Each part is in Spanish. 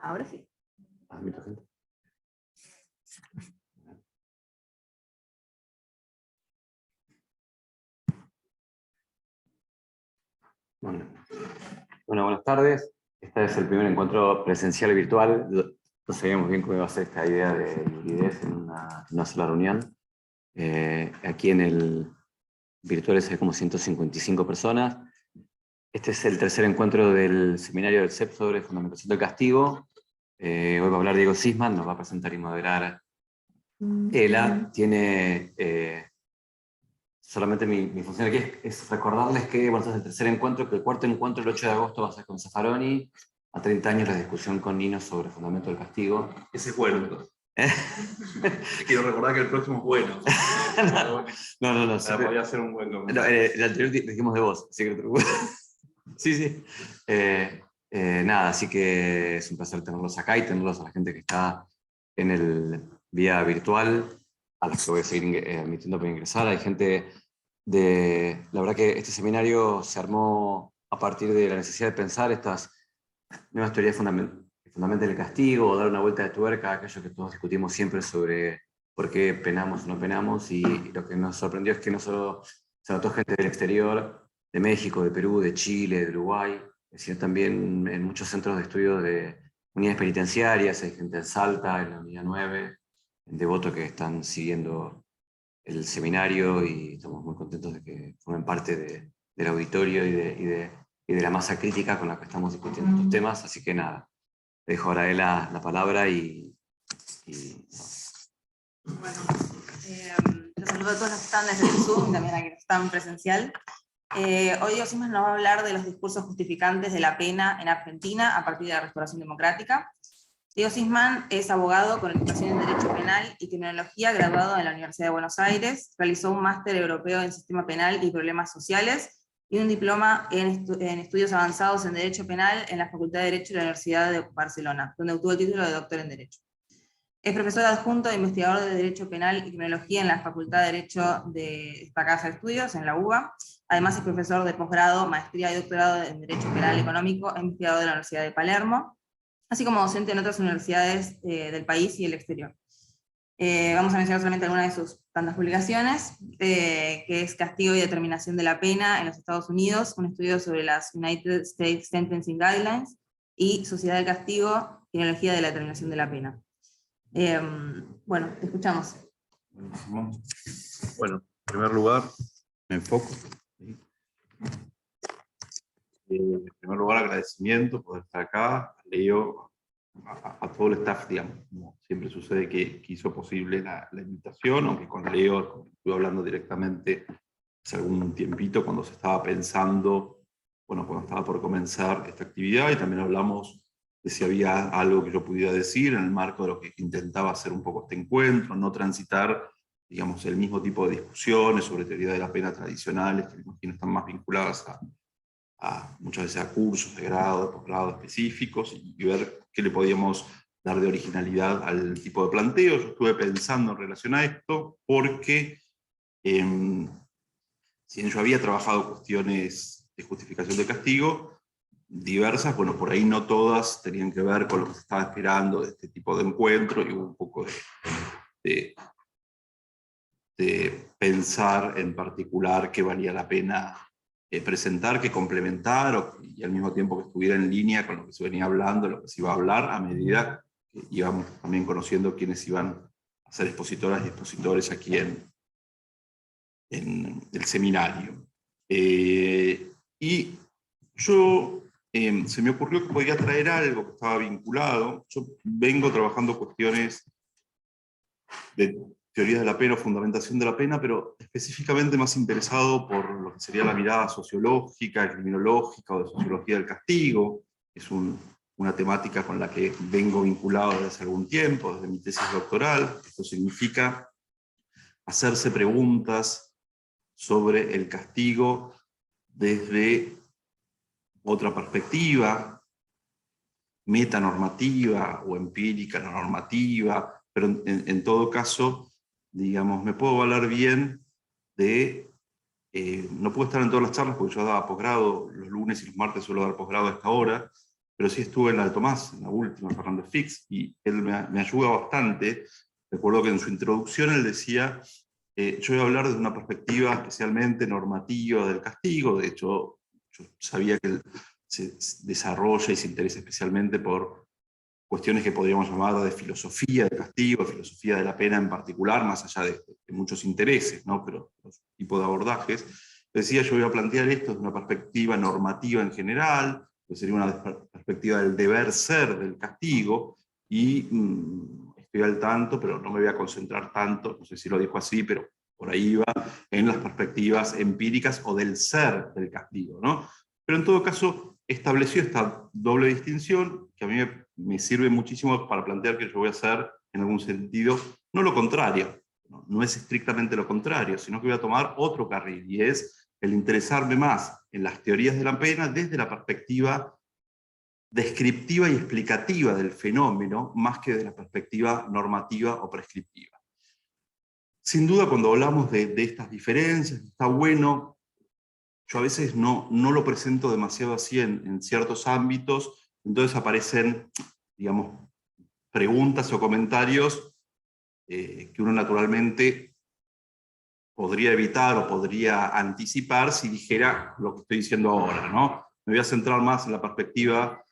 Ahora sí. Bueno, buenas tardes. Este es el primer encuentro presencial y virtual. No sabíamos bien cómo iba a ser esta idea de hibridez en una sola reunión. Aquí en el virtual hay como 155 personas. Este es el tercer encuentro del seminario del CEP sobre fundamentación del castigo. Hoy va a hablar Diego Sisman, nos va a presentar y moderar Ela. Tiene... solamente mi función aquí es recordarles que, bueno, este es el tercer encuentro, que el cuarto encuentro, el 8 de agosto, va a ser con Zaffaroni, a 30 años la discusión con Nino sobre el fundamento del castigo. Ese es bueno, entonces. Quiero recordar que el próximo es bueno. No. Podría ser un buen comentario. El anterior dijimos de vos, así que no te preocupes. Sí. Nada, así que es un placer tenerlos acá y tenerlos a la gente que está en el vía virtual, a las que voy a seguir admitiendo para ingresar. Hay gente de... La verdad que este seminario se armó a partir de la necesidad de pensar estas nuevas teorías fundamentales del castigo, o dar una vuelta de tuerca a aquello que todos discutimos siempre sobre por qué penamos o no penamos, y lo que nos sorprendió es que no solo se notó gente del exterior, de México, de Perú, de Chile, de Uruguay, sino también en muchos centros de estudio de unidades penitenciarias. Hay gente en Salta, en la unidad 9, en Devoto, que están siguiendo el seminario, y estamos muy contentos de que formen parte del auditorio y de la masa crítica con la que estamos discutiendo estos temas. Así que nada, dejo ahora a él la palabra y Bueno, los saludo a todos los que están desde el Zoom y también a quienes están presencial. Hoy Diego Sisman nos va a hablar de los discursos justificantes de la pena en Argentina a partir de la restauración democrática. Diego Sisman es abogado con educación en Derecho Penal y Criminología, graduado en la Universidad de Buenos Aires, realizó un máster europeo en Sistema Penal y Problemas Sociales, y un diploma en estudios avanzados en Derecho Penal en la Facultad de Derecho de la Universidad de Barcelona, donde obtuvo el título de doctor en Derecho. Es profesor adjunto e investigador de Derecho Penal y Criminología en la Facultad de Derecho de esta Casa de Estudios, en la UBA. Además es profesor de posgrado, maestría y doctorado en Derecho Penal Económico e investigador de la Universidad de Palermo, así como docente en otras universidades del país y el exterior. Vamos a mencionar solamente algunas de sus tantas publicaciones, que es Castigo y Determinación de la Pena en los Estados Unidos, un estudio sobre las United States Sentencing Guidelines, y Sociedad del Castigo, Criminología de la Determinación de la Pena. Bueno, te escuchamos. Buenísimo. Bueno, en primer lugar, me enfoco. En primer lugar, agradecimiento por estar acá. Leo a todo el staff, digamos, como siempre sucede, que hizo posible la invitación, aunque con Leo estuve hablando directamente hace algún tiempito cuando se estaba pensando, bueno, cuando estaba por comenzar esta actividad, y también hablamos de si había algo que yo pudiera decir en el marco de lo que intentaba hacer un poco este encuentro, no transitar, digamos, el mismo tipo de discusiones sobre teoría de la pena tradicionales, que me imagino están más vinculadas a muchas veces a cursos de grado, de posgrado específicos, y ver qué le podíamos dar de originalidad al tipo de planteo. Yo estuve pensando en relación a esto, porque si bien yo había trabajado cuestiones de justificación de castigo, diversas, bueno, por ahí no todas tenían que ver con lo que se estaba esperando de este tipo de encuentro, y hubo un poco de pensar en particular qué valía la pena presentar, que complementar, y al mismo tiempo que estuviera en línea con lo que se venía hablando, lo que se iba a hablar, a medida que íbamos también conociendo quiénes iban a ser expositoras y expositores aquí en el seminario. Y yo se me ocurrió que podía traer algo que estaba vinculado. Yo vengo trabajando cuestiones de teoría de la pena o fundamentación de la pena, pero específicamente más interesado por lo que sería la mirada sociológica, criminológica o de sociología del castigo. Es una temática con la que vengo vinculado desde hace algún tiempo, desde mi tesis doctoral. Esto significa hacerse preguntas sobre el castigo desde otra perspectiva, metanormativa o empírica normativa, pero en todo caso, digamos, me puedo valer bien de... no puedo estar en todas las charlas porque yo daba posgrado, los lunes y los martes suelo dar posgrado a esta hora, pero sí estuve en la de Tomás, en la última, Fernández Fix, y él me ayuda bastante. Recuerdo que en su introducción él decía, yo voy a hablar desde una perspectiva especialmente normativa del castigo. De hecho, yo sabía que él se desarrolla y se interesa especialmente por cuestiones que podríamos llamar de filosofía del castigo, filosofía de la pena en particular, más allá de muchos intereses, ¿no? Pero los tipos de abordajes. Decía, yo voy a plantear esto desde una perspectiva normativa en general, que sería una perspectiva del deber ser del castigo, y estoy al tanto, pero no me voy a concentrar tanto, no sé si lo dijo así, pero por ahí va, en las perspectivas empíricas o del ser del castigo, ¿no? Pero en todo caso, estableció esta doble distinción, que a mí me sirve muchísimo para plantear que yo voy a hacer, en algún sentido, no lo contrario, no es estrictamente lo contrario, sino que voy a tomar otro carril, y es el interesarme más en las teorías de la pena desde la perspectiva descriptiva y explicativa del fenómeno, más que de la perspectiva normativa o prescriptiva. Sin duda, cuando hablamos de estas diferencias, está bueno. Yo a veces no lo presento demasiado así en ciertos ámbitos, entonces aparecen, digamos, preguntas o comentarios que uno naturalmente podría evitar o podría anticipar si dijera lo que estoy diciendo ahora, ¿no? Me voy a centrar más en la perspectiva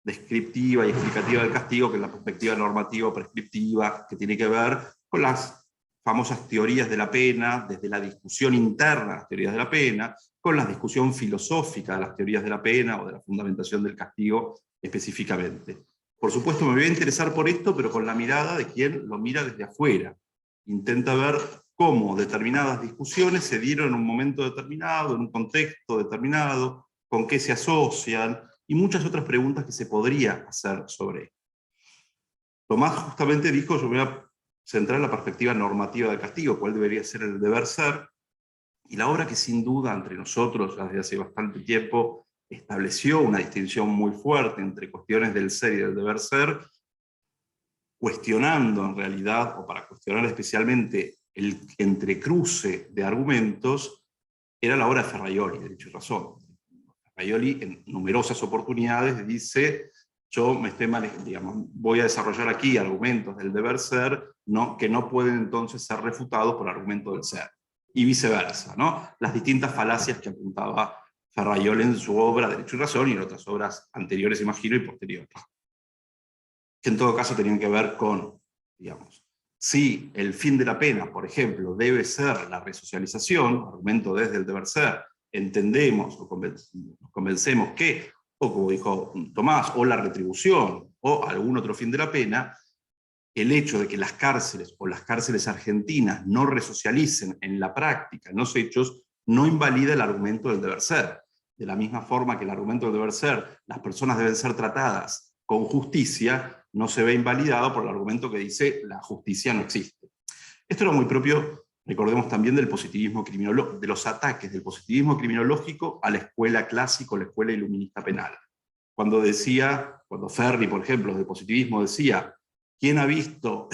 descriptiva y explicativa del castigo que en la perspectiva normativa o prescriptiva, que tiene que ver con las famosas teorías de la pena, desde la discusión interna de las teorías de la pena, con la discusión filosófica de las teorías de la pena o de la fundamentación del castigo específicamente. Por supuesto me voy a interesar por esto, pero con la mirada de quien lo mira desde afuera. Intenta ver cómo determinadas discusiones se dieron en un momento determinado, en un contexto determinado, con qué se asocian, y muchas otras preguntas que se podría hacer sobre esto. Tomás justamente dijo, yo me voy a centrar en la perspectiva normativa del castigo, cuál debería ser el deber ser, y la obra que sin duda entre nosotros, ya desde hace bastante tiempo, estableció una distinción muy fuerte entre cuestiones del ser y del deber ser, cuestionando en realidad, o para cuestionar especialmente el entrecruce de argumentos, era la obra de Ferraioli, de Derecho y Razón. Ferraioli en numerosas oportunidades dice, yo me estoy digamos, voy a desarrollar aquí argumentos del deber ser que no pueden entonces ser refutados por argumentos del ser. Y viceversa, ¿no? Las distintas falacias que apuntaba Ferraioli en su obra Derecho y Razón y en otras obras anteriores, imagino, y posteriores. Que en todo caso tenían que ver con, digamos, si el fin de la pena, por ejemplo, debe ser la resocialización, argumento desde el deber ser, entendemos o nos convencemos que, o como dijo Tomás, o la retribución, o algún otro fin de la pena, el hecho de que las cárceles o las cárceles argentinas no resocialicen en la práctica, en los hechos, no invalida el argumento del deber ser. De la misma forma que el argumento del deber ser, las personas deben ser tratadas con justicia, no se ve invalidado por el argumento que dice la justicia no existe. Esto era muy propio, recordemos también, del positivismo criminológico, de los ataques del positivismo criminológico a la escuela clásica, la escuela iluminista penal. Cuando Ferri, por ejemplo, del positivismo decía, ¿quién ha visto,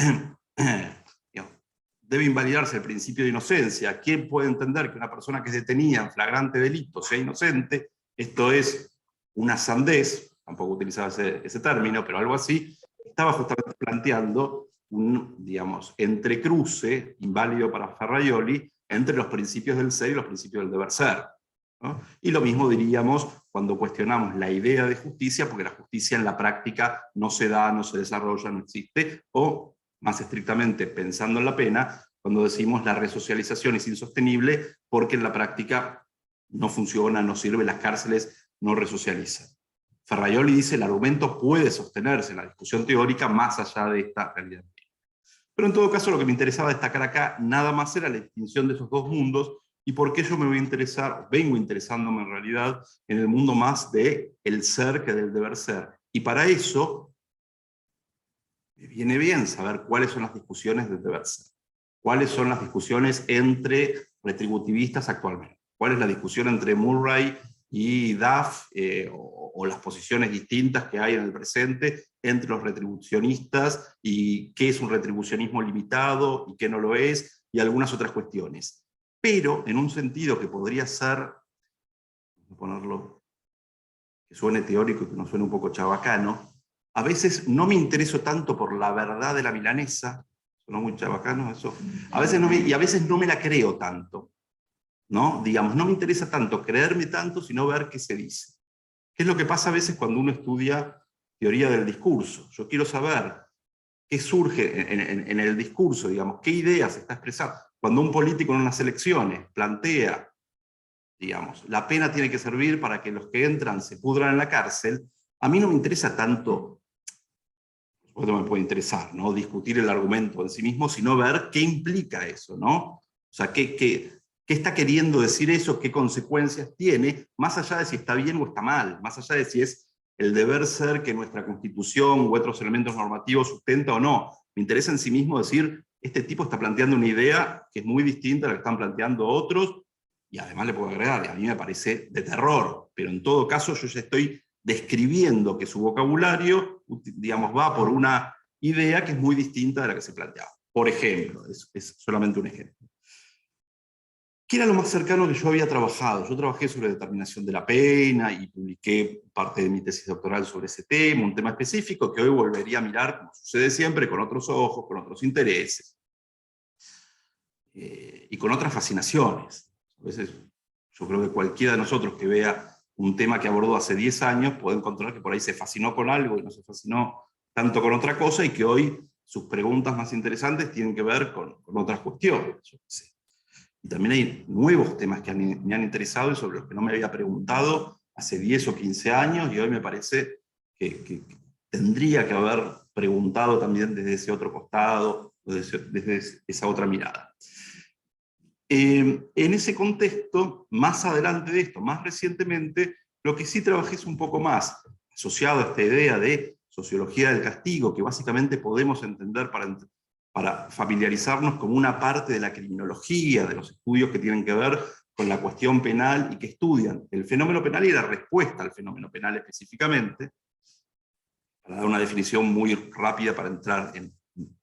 debe invalidarse el principio de inocencia? ¿Quién puede entender que una persona que es detenida en flagrante delito sea inocente? Esto es una sandez, tampoco utilizaba ese término, pero algo así. Estaba justamente planteando un, digamos, entrecruce inválido para Ferraioli entre los principios del ser y los principios del deber ser, ¿no? Y lo mismo diríamos cuando cuestionamos la idea de justicia, porque la justicia en la práctica no se da, no se desarrolla, no existe, o más estrictamente pensando en la pena, cuando decimos la resocialización es insostenible porque en la práctica no funciona, no sirve, las cárceles no resocializan. Ferraioli dice el argumento puede sostenerse en la discusión teórica más allá de esta realidad. Pero en todo caso lo que me interesaba destacar acá nada más era la distinción de esos dos mundos y por qué yo me voy a interesar, vengo interesándome en realidad en el mundo más del ser que del deber ser. Y para eso me viene bien saber cuáles son las discusiones del deber ser. Cuáles son las discusiones entre retributivistas actualmente. Cuál es la discusión entre Murray y Duff, o las posiciones distintas que hay en el presente entre los retribucionistas, y qué es un retribucionismo limitado y qué no lo es, y algunas otras cuestiones. Pero en un sentido que podría ser, vamos a ponerlo, que suene teórico y que nos suene un poco chabacano, a veces no me intereso tanto por la verdad de la milanesa, sonó muy chabacano eso, a veces y a veces no me la creo tanto, ¿no? Digamos, no me interesa tanto creerme tanto, sino ver qué se dice. ¿Qué es lo que pasa a veces cuando uno estudia teoría del discurso? Yo quiero saber qué surge en el discurso, digamos, qué ideas se está expresando. Cuando un político en unas elecciones plantea, digamos, la pena tiene que servir para que los que entran se pudran en la cárcel, a mí no me interesa tanto, por supuesto me puede interesar, ¿no?, discutir el argumento en sí mismo, sino ver qué implica eso, ¿no? O sea, qué está queriendo decir eso, qué consecuencias tiene, más allá de si está bien o está mal, más allá de si es el deber ser que nuestra Constitución u otros elementos normativos sustenta o no. Me interesa en sí mismo decir, este tipo está planteando una idea que es muy distinta a la que están planteando otros, y además le puedo agregar, a mí me parece de terror, pero en todo caso yo ya estoy describiendo que su vocabulario, digamos, va por una idea que es muy distinta de la que se planteaba. Por ejemplo, es solamente un ejemplo. ¿Qué era lo más cercano que yo había trabajado? Yo trabajé sobre determinación de la pena y publiqué parte de mi tesis doctoral sobre ese tema, un tema específico que hoy volvería a mirar, como sucede siempre, con otros ojos, con otros intereses, y con otras fascinaciones. A veces yo creo que cualquiera de nosotros que vea un tema que abordó hace 10 años puede encontrar que por ahí se fascinó con algo y no se fascinó tanto con otra cosa, y que hoy sus preguntas más interesantes tienen que ver con otras cuestiones. Yo qué sé. Y también hay nuevos temas que me han interesado y sobre los que no me había preguntado hace 10 o 15 años, y hoy me parece que tendría que haber preguntado también desde ese otro costado, desde esa otra mirada. En ese contexto, más adelante de esto, más recientemente, lo que sí trabajé es un poco más asociado a esta idea de sociología del castigo, que básicamente podemos entender para familiarizarnos como una parte de la criminología, de los estudios que tienen que ver con la cuestión penal y que estudian el fenómeno penal y la respuesta al fenómeno penal específicamente, para dar una definición muy rápida para entrar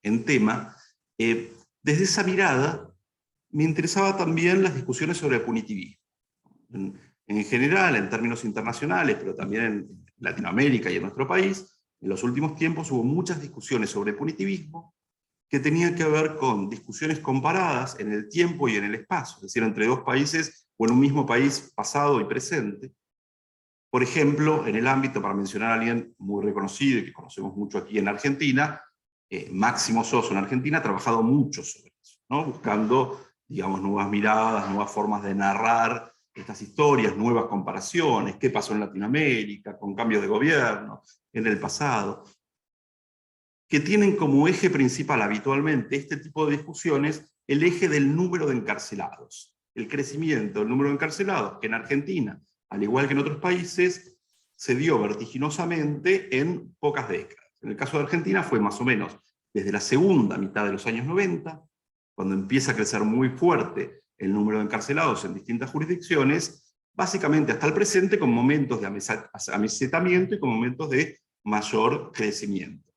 en tema. Desde esa mirada me interesaba también las discusiones sobre el punitivismo. En general, en términos internacionales, pero también en Latinoamérica y en nuestro país, en los últimos tiempos hubo muchas discusiones sobre el punitivismo que tenían que ver con discusiones comparadas en el tiempo y en el espacio, es decir, entre dos países o en un mismo país pasado y presente. Por ejemplo, en el ámbito, para mencionar a alguien muy reconocido y que conocemos mucho aquí en Argentina, Máximo Soso en Argentina ha trabajado mucho sobre eso, ¿no?, buscando, digamos, nuevas miradas, nuevas formas de narrar estas historias, nuevas comparaciones, qué pasó en Latinoamérica, con cambios de gobierno, en el pasado, que tienen como eje principal habitualmente este tipo de discusiones el eje del número de encarcelados, el crecimiento del número de encarcelados, que en Argentina, al igual que en otros países, se dio vertiginosamente en pocas décadas. En el caso de Argentina fue más o menos desde la segunda mitad de los años 90, cuando empieza a crecer muy fuerte el número de encarcelados en distintas jurisdicciones, básicamente hasta el presente, con momentos de amesetamiento y con momentos de mayor crecimiento.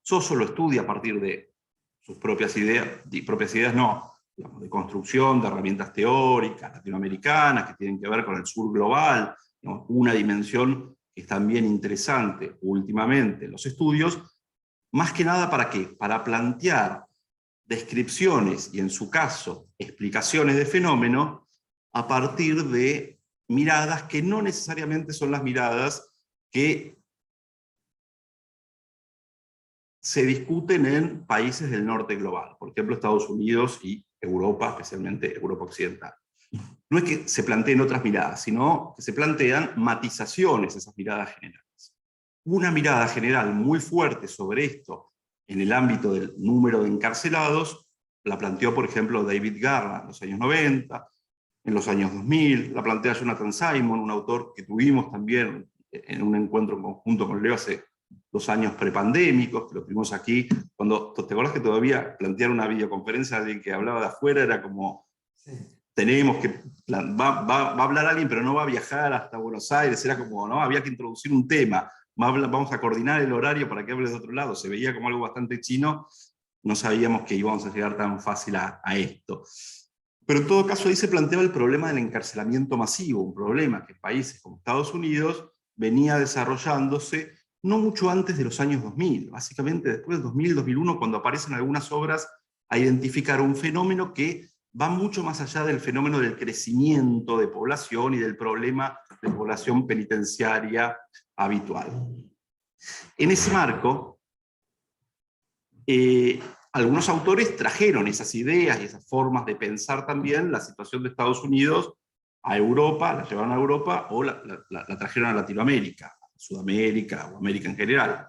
Soso lo estudia a partir de sus propias ideas no, digamos, de construcción de herramientas teóricas latinoamericanas que tienen que ver con el sur global, digamos, una dimensión que es también interesante últimamente en los estudios, más que nada ¿para qué? Para plantear descripciones y en su caso explicaciones de fenómenos a partir de miradas que no necesariamente son las miradas que se discuten en países del norte global, por ejemplo Estados Unidos y Europa, especialmente Europa Occidental. No es que se planteen otras miradas, sino que se plantean matizaciones de esas miradas generales. Una mirada general muy fuerte sobre esto en el ámbito del número de encarcelados la planteó, por ejemplo, David Garland en los años 90, en los años 2000, la plantea Jonathan Simon, un autor que tuvimos también en un encuentro en conjunto con Leo hace 2 años prepandémicos, que lo tuvimos aquí, cuando, ¿te acuerdas que todavía plantear una videoconferencia de alguien que hablaba de afuera era como, sí, tenemos que, va a hablar alguien pero no va a viajar hasta Buenos Aires, era como, ¿no?, había que introducir un tema, vamos a coordinar el horario para que hables de otro lado, se veía como algo bastante chino, no sabíamos que íbamos a llegar tan fácil a esto. Pero en todo caso ahí se planteaba el problema del encarcelamiento masivo, un problema que en países como Estados Unidos venía desarrollándose no mucho antes de los años 2000, básicamente después del 2000-2001, cuando aparecen algunas obras a identificar un fenómeno que va mucho más allá del fenómeno del crecimiento de población y del problema de población penitenciaria habitual. En ese marco, algunos autores trajeron esas ideas y esas formas de pensar también la situación de Estados Unidos a Europa, la llevaron a Europa o la trajeron a Latinoamérica, a Sudamérica o América en general.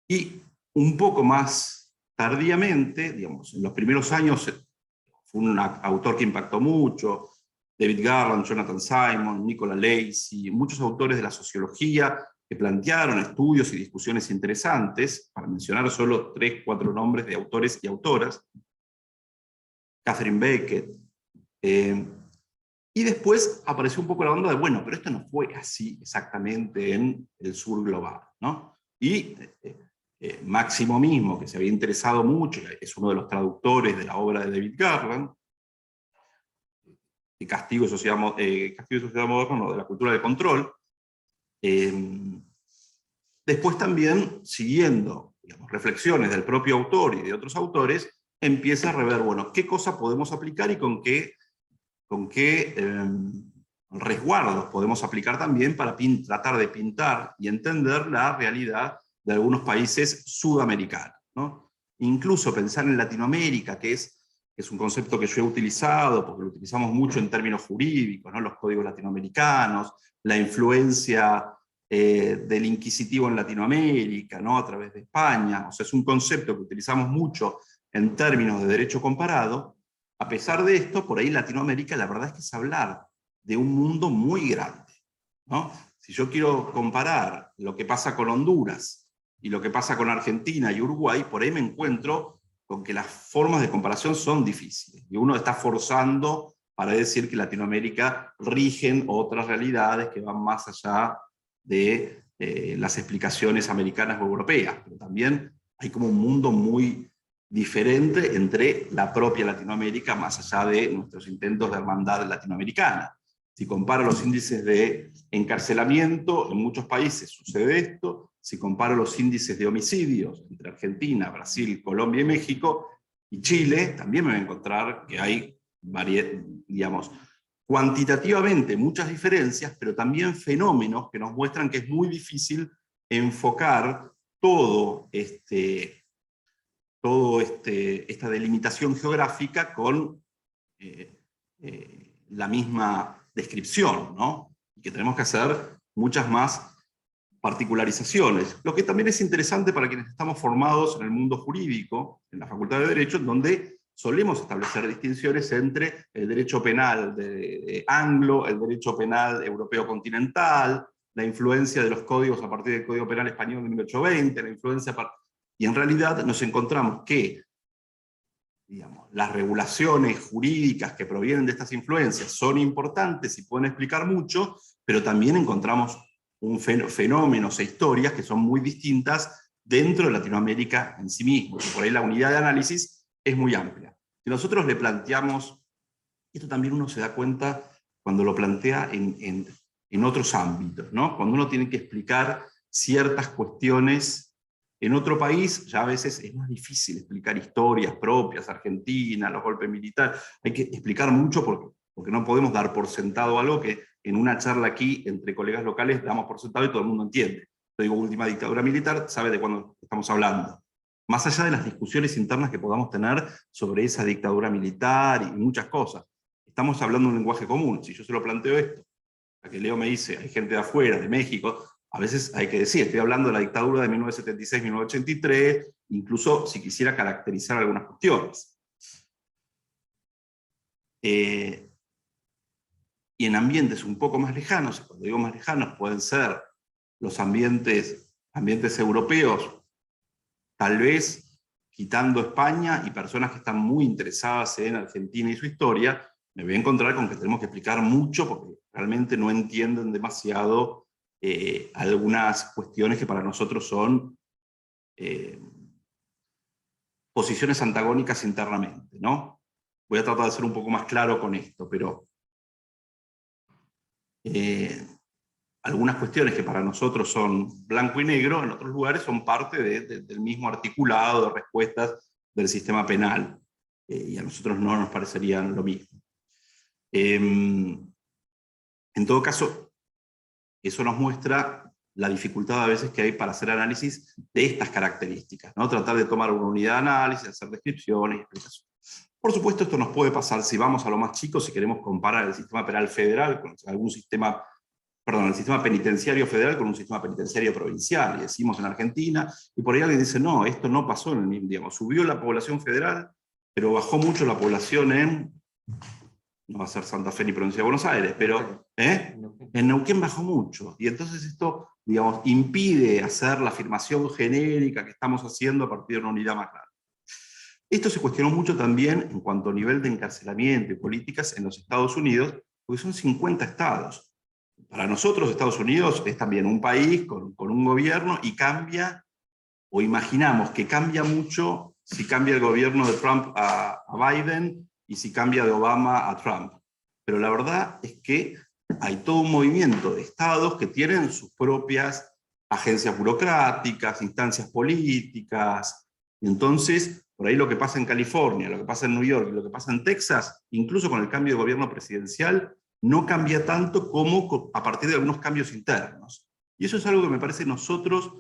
Y un poco más tardíamente, digamos, en los primeros años, fue un autor que impactó mucho, David Garland, Jonathan Simon, Nicola Lacey, muchos autores de la sociología que plantearon estudios y discusiones interesantes, para mencionar solo 3 o 4 nombres de autores y autoras, Catherine Beckett, y después apareció un poco la onda de, bueno, pero esto no fue así exactamente en el sur global, ¿no? Y Máximo mismo, que se había interesado mucho, es uno de los traductores de la obra de David Garland, de Castigo y Sociedad Moderna, no, de la cultura del control. Después también, siguiendo, digamos, reflexiones del propio autor y de otros autores, empieza a rever, bueno, qué cosa podemos aplicar y con qué resguardos podemos aplicar también para tratar de pintar y entender la realidad de algunos países sudamericanos, ¿no? Incluso pensar en Latinoamérica, que es un concepto que yo he utilizado, porque lo utilizamos mucho en términos jurídicos, ¿no? Los códigos latinoamericanos, la influencia del inquisitivo en Latinoamérica, ¿no? A través de España. O sea, es un concepto que utilizamos mucho en términos de derecho comparado. A pesar de esto, por ahí Latinoamérica la verdad es que es hablar de un mundo muy grande, ¿no? Si yo quiero comparar lo que pasa con Honduras y lo que pasa con Argentina y Uruguay, por ahí me encuentro con que las formas de comparación son difíciles. Y uno está forzando para decir que Latinoamérica rigen otras realidades que van más allá de las explicaciones americanas o europeas. Pero también hay como un mundo muy diferente entre la propia Latinoamérica, más allá de nuestros intentos de hermandad latinoamericana. Si comparo los índices de encarcelamiento, en muchos países sucede esto. Si comparo los índices de homicidios entre Argentina, Brasil, Colombia y México, y Chile, también me voy a encontrar que hay, digamos, cuantitativamente muchas diferencias, pero también fenómenos que nos muestran que es muy difícil enfocar esta delimitación geográfica con la misma descripción, ¿no? Y que tenemos que hacer muchas más particularizaciones. Lo que también es interesante para quienes estamos formados en el mundo jurídico, en la Facultad de Derecho, donde solemos establecer distinciones entre el derecho penal de anglo, el derecho penal europeo continental, la influencia de los códigos a partir del Código Penal Español de 1820, la influencia... Y en realidad nos encontramos que, digamos, las regulaciones jurídicas que provienen de estas influencias son importantes y pueden explicar mucho, pero también encontramos fenómenos e historias que son muy distintas dentro de Latinoamérica en sí mismo. Y por ahí la unidad de análisis es muy amplia. Si nosotros le planteamos, esto también uno se da cuenta cuando lo plantea en otros ámbitos, ¿no? Cuando uno tiene que explicar ciertas cuestiones en otro país, ya a veces es más difícil explicar historias propias, Argentina, los golpes militares, hay que explicar mucho porque no podemos dar por sentado algo que en una charla aquí entre colegas locales damos por sentado y todo el mundo entiende. Yo digo última dictadura militar, sabe de cuándo estamos hablando. Más allá de las discusiones internas que podamos tener sobre esa dictadura militar y muchas cosas, estamos hablando un lenguaje común. Si yo se lo planteo esto, a que Leo me dice, hay gente de afuera, de México, a veces hay que decir, estoy hablando de la dictadura de 1976-1983, incluso si quisiera caracterizar algunas cuestiones. Y en ambientes un poco más lejanos, cuando digo más lejanos, pueden ser los ambientes europeos, tal vez quitando España y personas que están muy interesadas en Argentina y su historia, me voy a encontrar con que tenemos que explicar mucho porque realmente no entienden demasiado algunas cuestiones que para nosotros son posiciones antagónicas internamente, ¿no? voy a tratar de ser un poco más claro con esto, pero algunas cuestiones que para nosotros son blanco y negro, en otros lugares son parte del mismo articulado de respuestas del sistema penal, y a nosotros no nos parecerían lo mismo. En todo caso, eso nos muestra la dificultad a veces que hay para hacer análisis de estas características, ¿no? Tratar de tomar una unidad de análisis, hacer descripciones, explicaciones. Por supuesto, esto nos puede pasar si vamos a lo más chico, si queremos comparar el sistema penal federal con algún sistema, perdón, el sistema penitenciario federal con un sistema penitenciario provincial, y decimos en Argentina, y por ahí alguien dice, no, esto no pasó en el mismo, digamos, subió la población federal, pero bajó mucho la población en, no va a ser Santa Fe ni provincia de Buenos Aires, pero en Neuquén bajó mucho, y entonces esto, digamos, impide hacer la afirmación genérica que estamos haciendo a partir de una unidad más clara. Esto se cuestionó mucho también en cuanto a nivel de encarcelamiento y políticas en los Estados Unidos, porque son 50 estados. Para nosotros Estados Unidos es también un país con un gobierno, y cambia, o imaginamos que cambia mucho si cambia el gobierno de Trump a Biden y si cambia de Obama a Trump. Pero la verdad es que hay todo un movimiento de estados que tienen sus propias agencias burocráticas, instancias políticas, y entonces por ahí lo que pasa en California, lo que pasa en New York y lo que pasa en Texas, incluso con el cambio de gobierno presidencial, no cambia tanto como a partir de algunos cambios internos. Y eso es algo que me parece nosotros,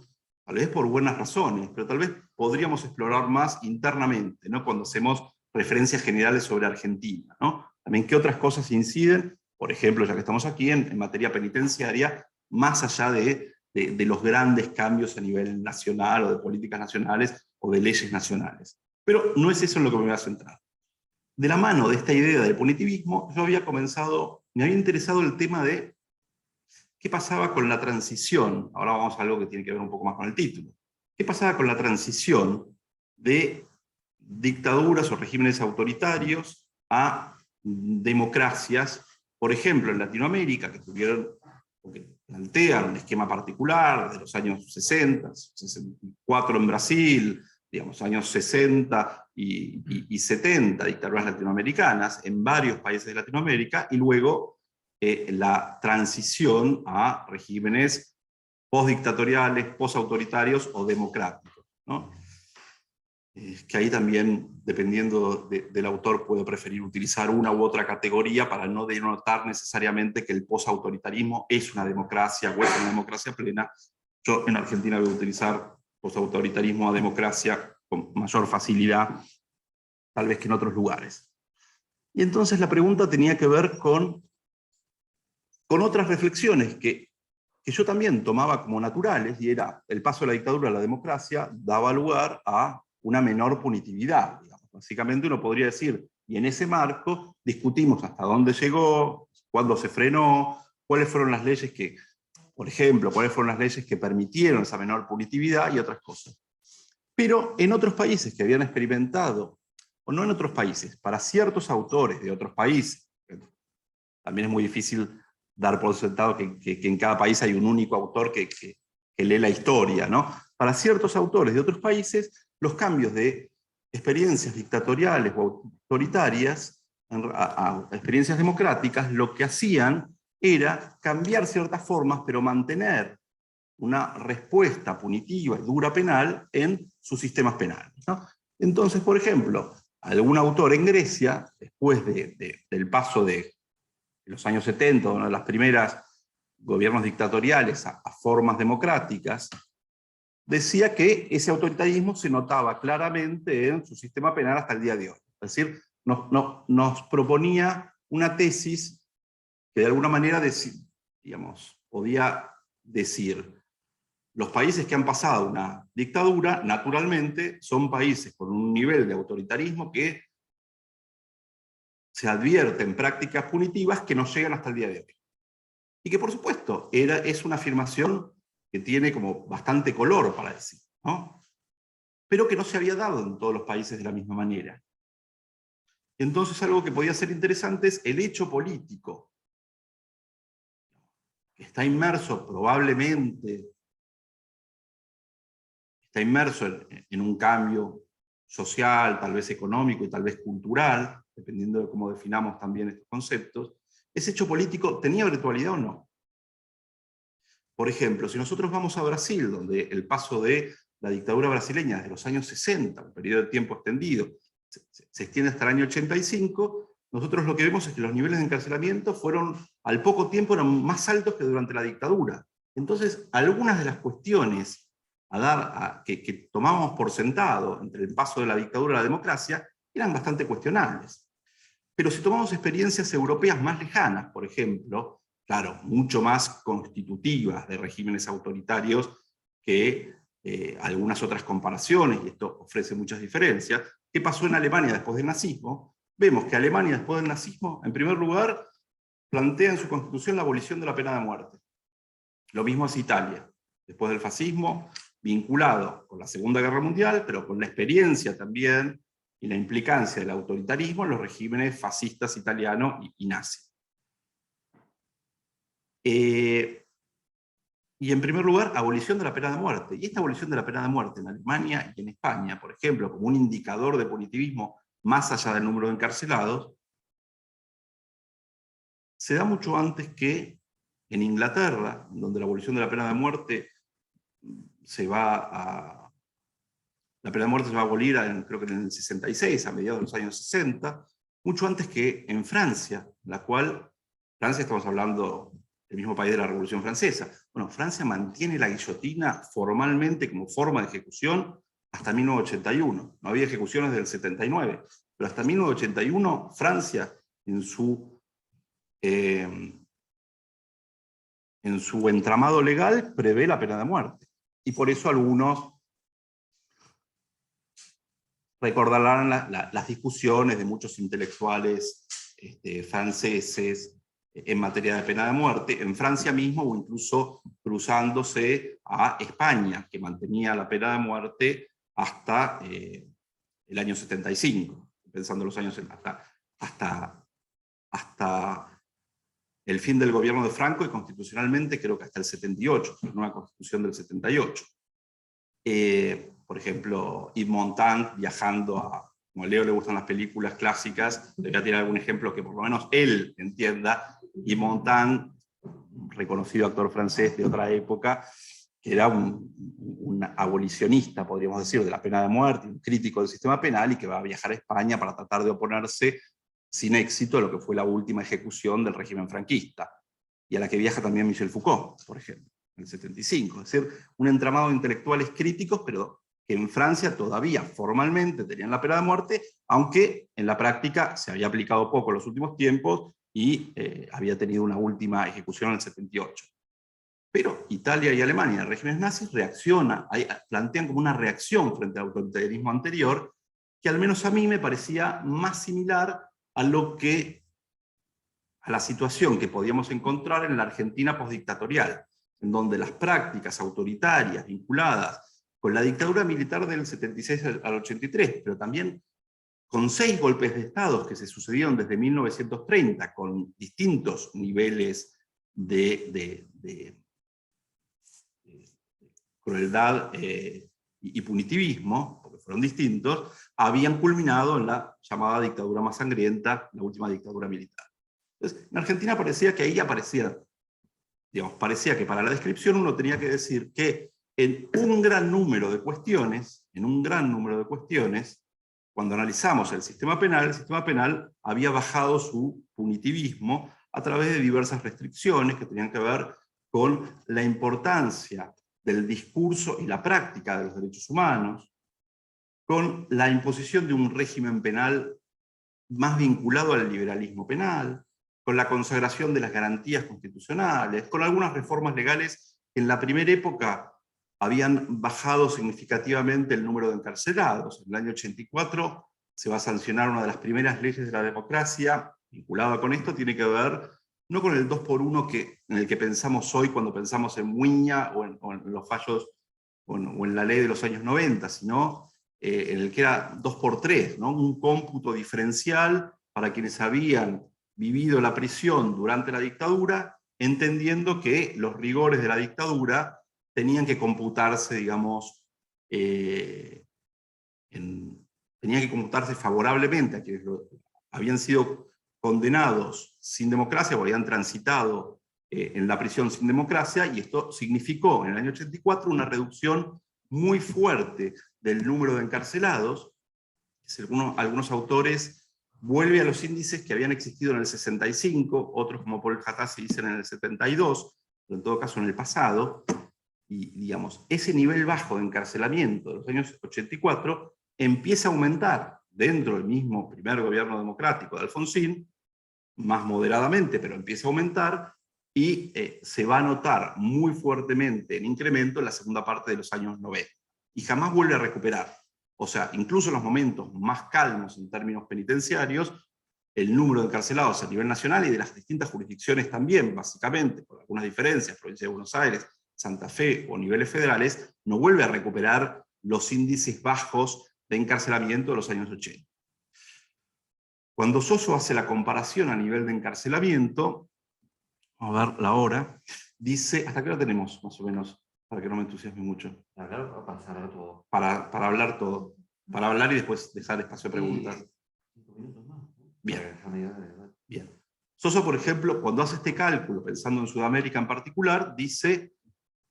tal vez por buenas razones, pero tal vez podríamos explorar más internamente, ¿no? Cuando hacemos referencias generales sobre Argentina, ¿no? También qué otras cosas inciden, por ejemplo, ya que estamos aquí, en materia penitenciaria, más allá de los grandes cambios a nivel nacional, o de políticas nacionales, o de leyes nacionales. Pero no es eso en lo que me voy a centrar. De la mano de esta idea del punitivismo, yo me había interesado el tema de qué pasaba con la transición. Ahora vamos a algo que tiene que ver un poco más con el título. ¿Qué pasaba con la transición de dictaduras o regímenes autoritarios a democracias, por ejemplo, en Latinoamérica, que tuvieron, o que plantean un esquema particular de los años 60, 64 en Brasil, digamos, años 60 y 70, dictaduras latinoamericanas en varios países de Latinoamérica, y luego la transición a regímenes postdictatoriales, postautoritarios o democráticos, ¿no? Que ahí también, dependiendo del autor, puede preferir utilizar una u otra categoría para no denotar necesariamente que el posautoritarismo es una democracia o es una democracia plena. Yo en Argentina voy a utilizar posautoritarismo a democracia con mayor facilidad, tal vez que en otros lugares. Y entonces la pregunta tenía que ver con otras reflexiones que yo también tomaba como naturales, y era el paso de la dictadura a la democracia daba lugar a una menor punitividad, digamos. Básicamente uno podría decir, y en ese marco discutimos hasta dónde llegó, cuándo se frenó, cuáles fueron las leyes que, por ejemplo, cuáles fueron las leyes que permitieron esa menor punitividad y otras cosas. Pero en otros países que habían experimentado, o no en otros países, para ciertos autores de otros países, también es muy difícil dar por sentado que en cada país hay un único autor que lee la historia, ¿no? Para ciertos autores de otros países, los cambios de experiencias dictatoriales o autoritarias a experiencias democráticas, lo que hacían era cambiar ciertas formas, pero mantener una respuesta punitiva y dura penal en sus sistemas penales, ¿no? Entonces, por ejemplo, algún autor en Grecia, después del paso de los años 70, una de las primeras gobiernos dictatoriales a formas democráticas, decía que ese autoritarismo se notaba claramente en su sistema penal hasta el día de hoy. Es decir, nos proponía una tesis que de alguna manera podía decir, los países que han pasado una dictadura, naturalmente, son países con un nivel de autoritarismo que se advierten prácticas punitivas que nos llegan hasta el día de hoy. Y que, por supuesto, es una afirmación que tiene como bastante color para decir, ¿no? Pero que no se había dado en todos los países de la misma manera. Entonces, algo que podía ser interesante es el hecho político, que está inmerso probablemente, en un cambio social, tal vez económico y tal vez cultural, dependiendo de cómo definamos también estos conceptos, ese hecho político tenía virtualidad o no. Por ejemplo, si nosotros vamos a Brasil, donde el paso de la dictadura brasileña desde los años 60, un periodo de tiempo extendido, se extiende hasta el año 85, nosotros lo que vemos es que los niveles de encarcelamiento fueron, al poco tiempo, eran más altos que durante la dictadura. Entonces, algunas de las cuestiones que tomábamos por sentado entre el paso de la dictadura a la democracia eran bastante cuestionables. Pero si tomamos experiencias europeas más lejanas, por ejemplo, claro, mucho más constitutivas de regímenes autoritarios que algunas otras comparaciones, y esto ofrece muchas diferencias. ¿Qué pasó en Alemania después del nazismo? Vemos que Alemania después del nazismo, en primer lugar, plantea en su constitución la abolición de la pena de muerte. Lo mismo hace Italia, después del fascismo, vinculado con la Segunda Guerra Mundial, pero con la experiencia también y la implicancia del autoritarismo en los regímenes fascistas italiano y nazi. Y en primer lugar, abolición de la pena de muerte. Y esta abolición de la pena de muerte en Alemania y en España, por ejemplo, como un indicador de punitivismo más allá del número de encarcelados, se da mucho antes que en Inglaterra, donde la abolición de la pena de muerte la pena de muerte se va a abolir creo que en el 66, a mediados de los años 60, mucho antes que en Francia, la cual, Francia estamos hablando del mismo país de la Revolución Francesa. Bueno, Francia mantiene la guillotina formalmente como forma de ejecución hasta 1981. No había ejecuciones desde el 79, pero hasta 1981 Francia en su entramado legal prevé la pena de muerte. Y por eso algunos recordarán las discusiones de muchos intelectuales franceses en materia de pena de muerte, en Francia mismo, o incluso cruzándose a España, que mantenía la pena de muerte hasta el año 75, pensando los años hasta el fin del gobierno de Franco, y constitucionalmente creo que hasta el 78, la nueva constitución del 78. Por ejemplo, Yves Montand viajando como a Leo le gustan las películas clásicas, le voy a tirar algún ejemplo que por lo menos él entienda. Yves Montand, un reconocido actor francés de otra época, que era un abolicionista, podríamos decir, de la pena de muerte, un crítico del sistema penal, y que va a viajar a España para tratar de oponerse sin éxito a lo que fue la última ejecución del régimen franquista, y a la que viaja también Michel Foucault, por ejemplo, en el 75. Es decir, un entramado de intelectuales críticos, pero que en Francia todavía formalmente tenían la pena de muerte, aunque en la práctica se había aplicado poco en los últimos tiempos y había tenido una última ejecución en el 78. Pero Italia y Alemania, regímenes nazis, plantean como una reacción frente al autoritarismo anterior, que al menos a mí me parecía más similar a la situación que podíamos encontrar en la Argentina postdictatorial, en donde las prácticas autoritarias vinculadas con la dictadura militar del 76 al 83, pero también con 6 golpes de Estado que se sucedieron desde 1930, con distintos niveles de crueldad y punitivismo, porque fueron distintos, habían culminado en la llamada dictadura más sangrienta, la última dictadura militar. Entonces, en Argentina parecía que ahí parecía que para la descripción uno tenía que decir que en un gran número de cuestiones, cuando analizamos el sistema penal había bajado su punitivismo a través de diversas restricciones que tenían que ver con la importancia del discurso y la práctica de los derechos humanos, con la imposición de un régimen penal más vinculado al liberalismo penal, con la consagración de las garantías constitucionales, con algunas reformas legales que en la primera época habían bajado significativamente el número de encarcelados. En el año 84 se va a sancionar una de las primeras leyes de la democracia, vinculada con esto, tiene que ver no con el 2x1 en el que pensamos hoy cuando pensamos en Muiña o en los fallos o en la ley de los años 90, sino en el que era 2x3, ¿no? Un cómputo diferencial para quienes habían vivido la prisión durante la dictadura, entendiendo que los rigores de la dictadura tenían que computarse, digamos, tenían que computarse favorablemente a quienes habían sido condenados sin democracia o habían transitado en la prisión sin democracia, y esto significó en el año 84 una reducción muy fuerte del número de encarcelados. Según algunos autores, vuelve a los índices que habían existido en el 65, otros como Paul Hatassi dicen en el 72, pero en todo caso en el pasado, y digamos, ese nivel bajo de encarcelamiento de los años 84 empieza a aumentar dentro del mismo primer gobierno democrático de Alfonsín, más moderadamente, pero empieza a aumentar, y se va a notar muy fuertemente en incremento en la segunda parte de los años 90, y jamás vuelve a recuperar. O sea, incluso en los momentos más calmos en términos penitenciarios, el número de encarcelados a nivel nacional y de las distintas jurisdicciones también, básicamente, por algunas diferencias, provincia de Buenos Aires, Santa Fe o niveles federales, no vuelve a recuperar los índices bajos de encarcelamiento de los años 80. Cuando Soso hace la comparación a nivel de encarcelamiento, a ver la hora, dice, ¿hasta qué hora tenemos más o menos? Para que no me entusiasme mucho. Para hablar todo. Para hablar todo. Para hablar y después dejar espacio a preguntas. 5 minutos más, ¿no? Bien. Bien. Soso, por ejemplo, cuando hace este cálculo, pensando en Sudamérica en particular, dice,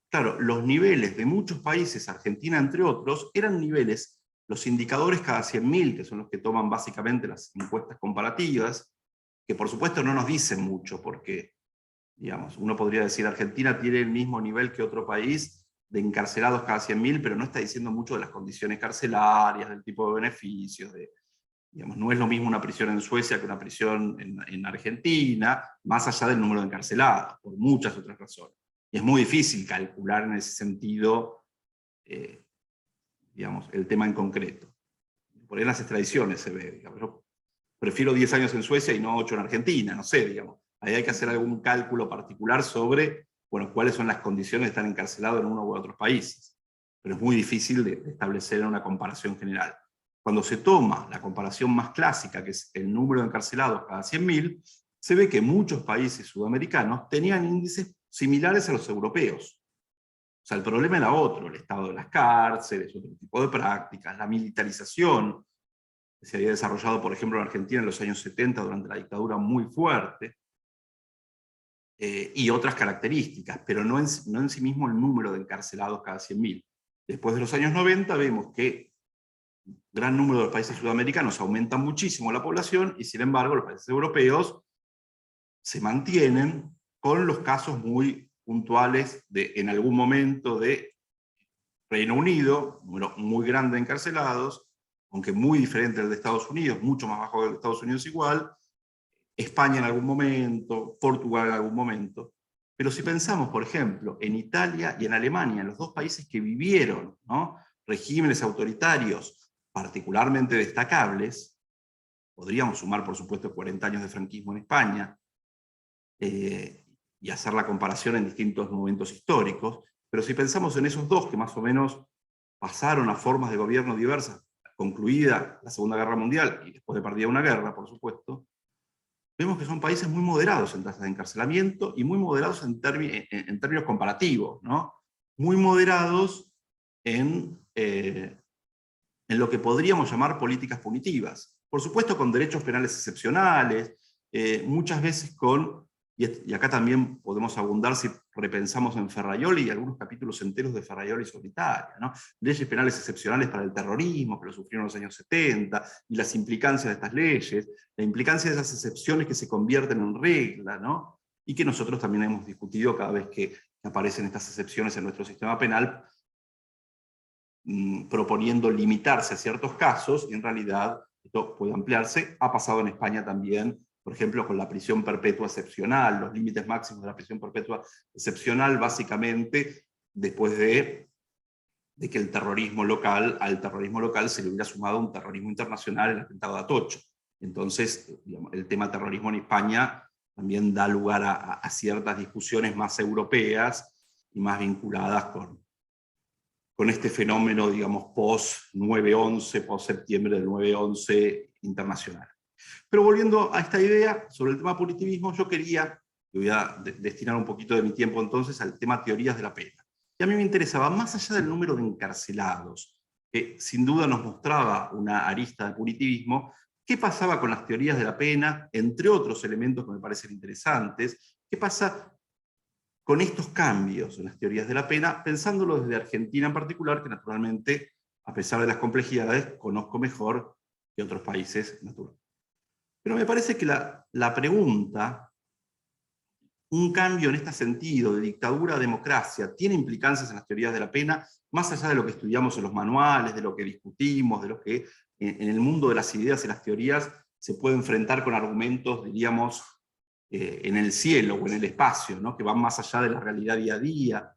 claro, los niveles de muchos países, Argentina entre otros, eran niveles, los indicadores cada 100.000, que son los que toman básicamente las encuestas comparativas, que por supuesto no nos dicen mucho, porque, digamos, uno podría decir, Argentina tiene el mismo nivel que otro país de encarcelados cada 100.000, pero no está diciendo mucho de las condiciones carcelarias, del tipo de beneficios, digamos, no es lo mismo una prisión en Suecia que una prisión en Argentina, más allá del número de encarcelados, por muchas otras razones. Y es muy difícil calcular en ese sentido, digamos, el tema en concreto. Por ahí en las extradiciones se ve, digamos, yo prefiero 10 años en Suecia y no 8 en Argentina, no sé, digamos. Ahí hay que hacer algún cálculo particular sobre, bueno, cuáles son las condiciones de estar encarcelado en uno u otros países. Pero es muy difícil de establecer una comparación general. Cuando se toma la comparación más clásica, que es el número de encarcelados cada 100.000, se ve que muchos países sudamericanos tenían índices similares a los europeos. O sea, el problema era otro, el estado de las cárceles, otro tipo de prácticas, la militarización, que se había desarrollado, por ejemplo, en Argentina en los años 70 durante la dictadura muy fuerte, y otras características, pero no en sí mismo el número de encarcelados cada 100.000. Después de los años 90 vemos que gran número de los países sudamericanos aumenta muchísimo la población, y sin embargo los países europeos se mantienen con los casos muy puntuales en algún momento de Reino Unido, un número muy grande de encarcelados, aunque muy diferente del de Estados Unidos, mucho más bajo que el de Estados Unidos igual, España en algún momento, Portugal en algún momento. Pero si pensamos, por ejemplo, en Italia y en Alemania, los dos países que vivieron, ¿no?, regímenes autoritarios particularmente destacables, podríamos sumar, por supuesto, 40 años de franquismo en España, y hacer la comparación en distintos momentos históricos, pero si pensamos en esos dos que más o menos pasaron a formas de gobierno diversas, concluida la Segunda Guerra Mundial, y después de perdida una guerra, por supuesto, vemos que son países muy moderados en tasas de encarcelamiento, y muy moderados en términos comparativos, ¿no? Muy moderados en lo que podríamos llamar políticas punitivas. Por supuesto con derechos penales excepcionales, muchas veces con, y acá también podemos abundar si repensamos en Ferraioli y algunos capítulos enteros de Ferraioli sobre Italia, ¿no? Leyes penales excepcionales para el terrorismo, que lo sufrieron en los años 70, y las implicancias de estas leyes, la implicancia de esas excepciones que se convierten en regla, ¿no? Y que nosotros también hemos discutido cada vez que aparecen estas excepciones en nuestro sistema penal, proponiendo limitarse a ciertos casos, y en realidad esto puede ampliarse. Ha pasado en España también, por ejemplo, con la prisión perpetua excepcional, los límites máximos de la prisión perpetua excepcional, básicamente después de que al terrorismo local se le hubiera sumado un terrorismo internacional, el atentado de Atocha. Entonces, digamos, el tema terrorismo en España también da lugar a ciertas discusiones más europeas y más vinculadas con este fenómeno, digamos, post-9/11, post-septiembre del 9/11 internacional. Pero volviendo a esta idea sobre el tema punitivismo, yo quería, y voy a destinar un poquito de mi tiempo entonces al tema teorías de la pena. Y a mí me interesaba, más allá del número de encarcelados, que sin duda nos mostraba una arista de punitivismo, qué pasaba con las teorías de la pena, entre otros elementos que me parecen interesantes, qué pasa con estos cambios en las teorías de la pena, pensándolo desde Argentina en particular, que naturalmente, a pesar de las complejidades, conozco mejor que otros países naturales. Pero me parece que la pregunta, un cambio en este sentido de dictadura a democracia, tiene implicancias en las teorías de la pena, más allá de lo que estudiamos en los manuales, de lo que discutimos, de lo que en el mundo de las ideas y las teorías se puede enfrentar con argumentos, diríamos, en el cielo o en el espacio, ¿no? Que van más allá de la realidad día a día.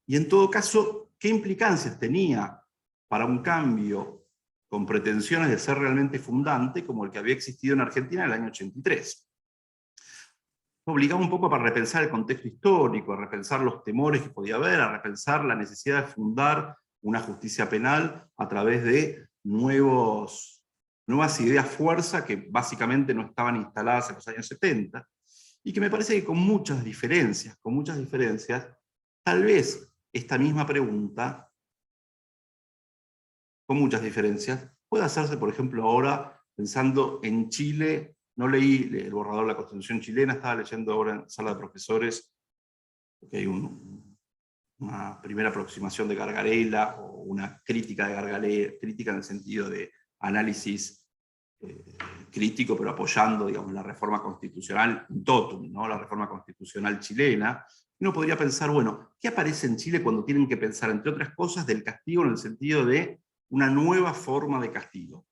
Y en todo caso, ¿qué implicancias tenía para un cambio con pretensiones de ser realmente fundante, como el que había existido en Argentina en el año 83? Obligaba un poco a repensar el contexto histórico, a repensar los temores que podía haber, a repensar la necesidad de fundar una justicia penal a través de nuevas ideas fuerza que básicamente no estaban instaladas en los años 70, y que me parece que con muchas diferencias, tal vez esta misma pregunta, con muchas diferencias, puede hacerse, por ejemplo, ahora pensando en Chile. No leí el borrador de la Constitución chilena, estaba leyendo ahora en sala de profesores, porque hay una primera aproximación de Gargarella, o una crítica de Gargarella, crítica en el sentido de análisis crítico, pero apoyando, digamos, la reforma constitucional in totum, ¿no? La reforma constitucional chilena. Uno podría pensar, bueno, ¿qué aparece en Chile cuando tienen que pensar, entre otras cosas, del castigo en el sentido de una nueva forma de castigo?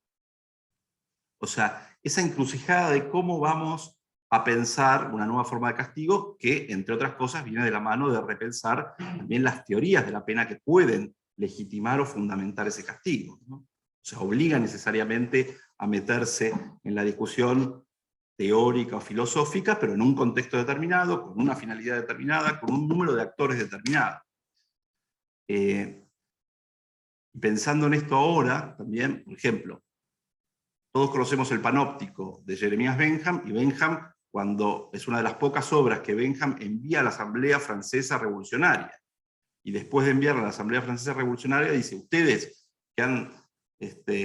O sea, esa encrucijada de cómo vamos a pensar una nueva forma de castigo que, entre otras cosas, viene de la mano de repensar también las teorías de la pena que pueden legitimar o fundamentar ese castigo, ¿no? O sea, obliga necesariamente a meterse en la discusión teórica o filosófica, pero en un contexto determinado, con una finalidad determinada, con un número de actores determinado. Pensando en esto ahora, también, por ejemplo, todos conocemos el Panóptico de Jeremías Bentham, y Bentham, cuando es una de las pocas obras que Bentham envía a la Asamblea Francesa Revolucionaria, y después de enviarla a la Asamblea Francesa Revolucionaria dice, ustedes que han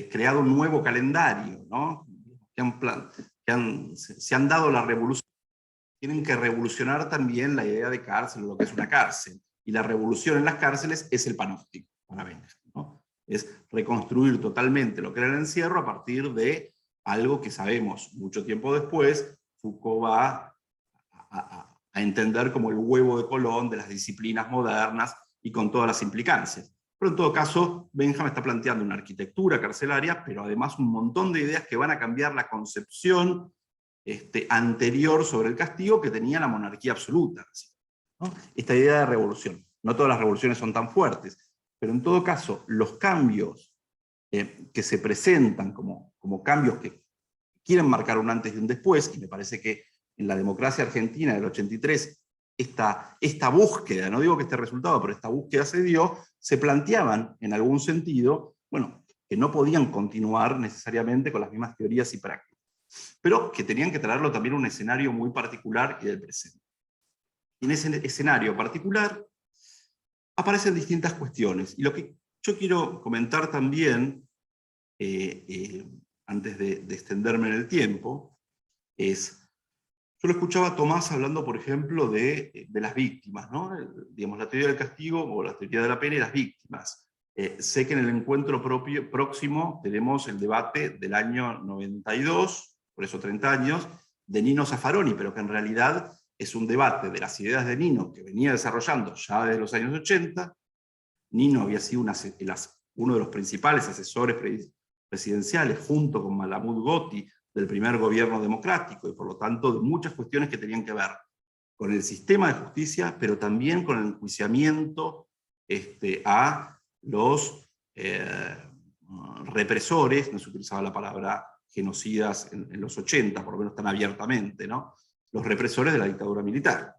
creado un nuevo calendario, ¿no? Se han dado la revolución, tienen que revolucionar también la idea de cárcel, o lo que es una cárcel, y la revolución en las cárceles es el Panóptico para Bentham, ¿no? Es reconstruir totalmente lo que era el encierro a partir de algo que sabemos mucho tiempo después, Foucault va a entender como el huevo de Colón de las disciplinas modernas y con todas las implicancias. Pero en todo caso, Bentham está planteando una arquitectura carcelaria, pero además un montón de ideas que van a cambiar la concepción anterior sobre el castigo que tenía la monarquía absoluta, ¿no? Esta idea de revolución. No todas las revoluciones son tan fuertes, pero en todo caso, los cambios que se presentan como cambios que quieren marcar un antes y un después, y me parece que en la democracia argentina del 83, esta búsqueda, no digo que este resultado, pero esta búsqueda se dio, se planteaban en algún sentido, bueno, que no podían continuar necesariamente con las mismas teorías y prácticas, pero que tenían que traerlo también a un escenario muy particular y del presente. Y en ese escenario particular aparecen distintas cuestiones, y lo que yo quiero comentar también, antes de extenderme en el tiempo, es, yo lo escuchaba a Tomás hablando, por ejemplo, de las víctimas, ¿no? Digamos, la teoría del castigo o la teoría de la pena y las víctimas. Sé que en el encuentro próximo tenemos el debate del año 92, por eso 30 años, de Nino Zaffaroni, pero que en realidad es un debate de las ideas de Nino que venía desarrollando ya desde los años 80. Nino había sido uno de los principales asesores presidenciales, junto con Malamud Gotti, del primer gobierno democrático, y por lo tanto de muchas cuestiones que tenían que ver con el sistema de justicia, pero también con el enjuiciamiento a los represores, no se utilizaba la palabra genocidas en los 80, por lo menos tan abiertamente, ¿no? Los represores de la dictadura militar.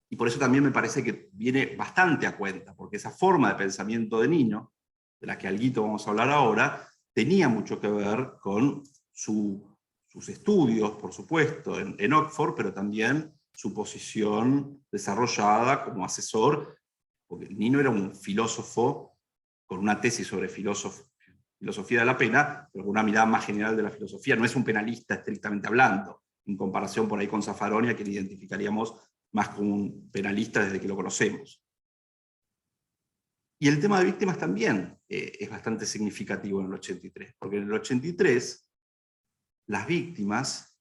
Y por eso también me parece que viene bastante a cuenta, porque esa forma de pensamiento de Nino, de la que alguito vamos a hablar ahora, tenía mucho que ver con sus estudios, por supuesto, en Oxford, pero también su posición desarrollada como asesor, porque Nino era un filósofo con una tesis sobre filosofía de la pena, pero con una mirada más general de la filosofía. No es un penalista estrictamente hablando, en comparación por ahí con Zaffaroni, a quien identificaríamos más como un penalista desde que lo conocemos. Y el tema de víctimas también es bastante significativo en el 83, porque en el 83 las víctimas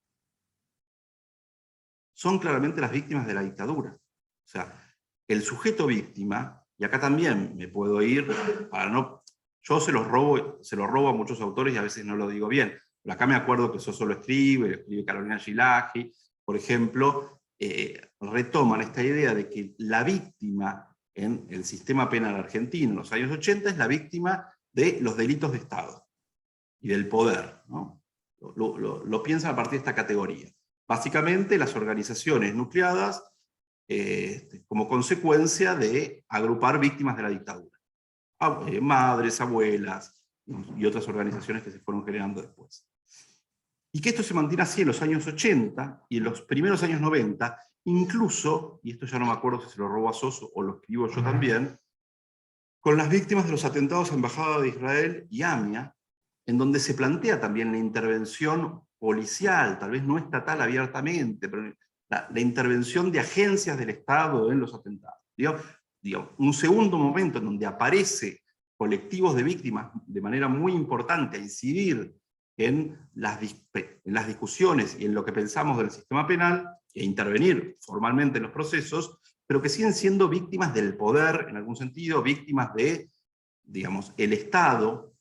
son claramente las víctimas de la dictadura. O sea, el sujeto víctima, y acá también me puedo ir, para no, yo se lo robo a muchos autores y a veces no lo digo bien, pero acá me acuerdo que eso lo escribe Carolina Gilagi, por ejemplo, retoman esta idea de que la víctima en el sistema penal argentino en los años 80 es la víctima de los delitos de Estado y del poder, ¿no? Lo piensan a partir de esta categoría. Básicamente las organizaciones nucleadas como consecuencia de agrupar víctimas de la dictadura. Madres, abuelas y otras organizaciones que se fueron generando después. Y que esto se mantiene así en los años 80 y en los primeros años 90, incluso, y esto ya no me acuerdo si se lo robo a Soso o lo escribo yo también, con las víctimas de los atentados a Embajada de Israel y AMIA, en donde se plantea también la intervención policial, tal vez no estatal abiertamente, pero la intervención de agencias del Estado en los atentados. Digamos, un segundo momento en donde aparece colectivos de víctimas de manera muy importante a incidir en las discusiones y en lo que pensamos del sistema penal, e intervenir formalmente en los procesos, pero que siguen siendo víctimas del poder, en algún sentido, víctimas de, digamos, el Estado,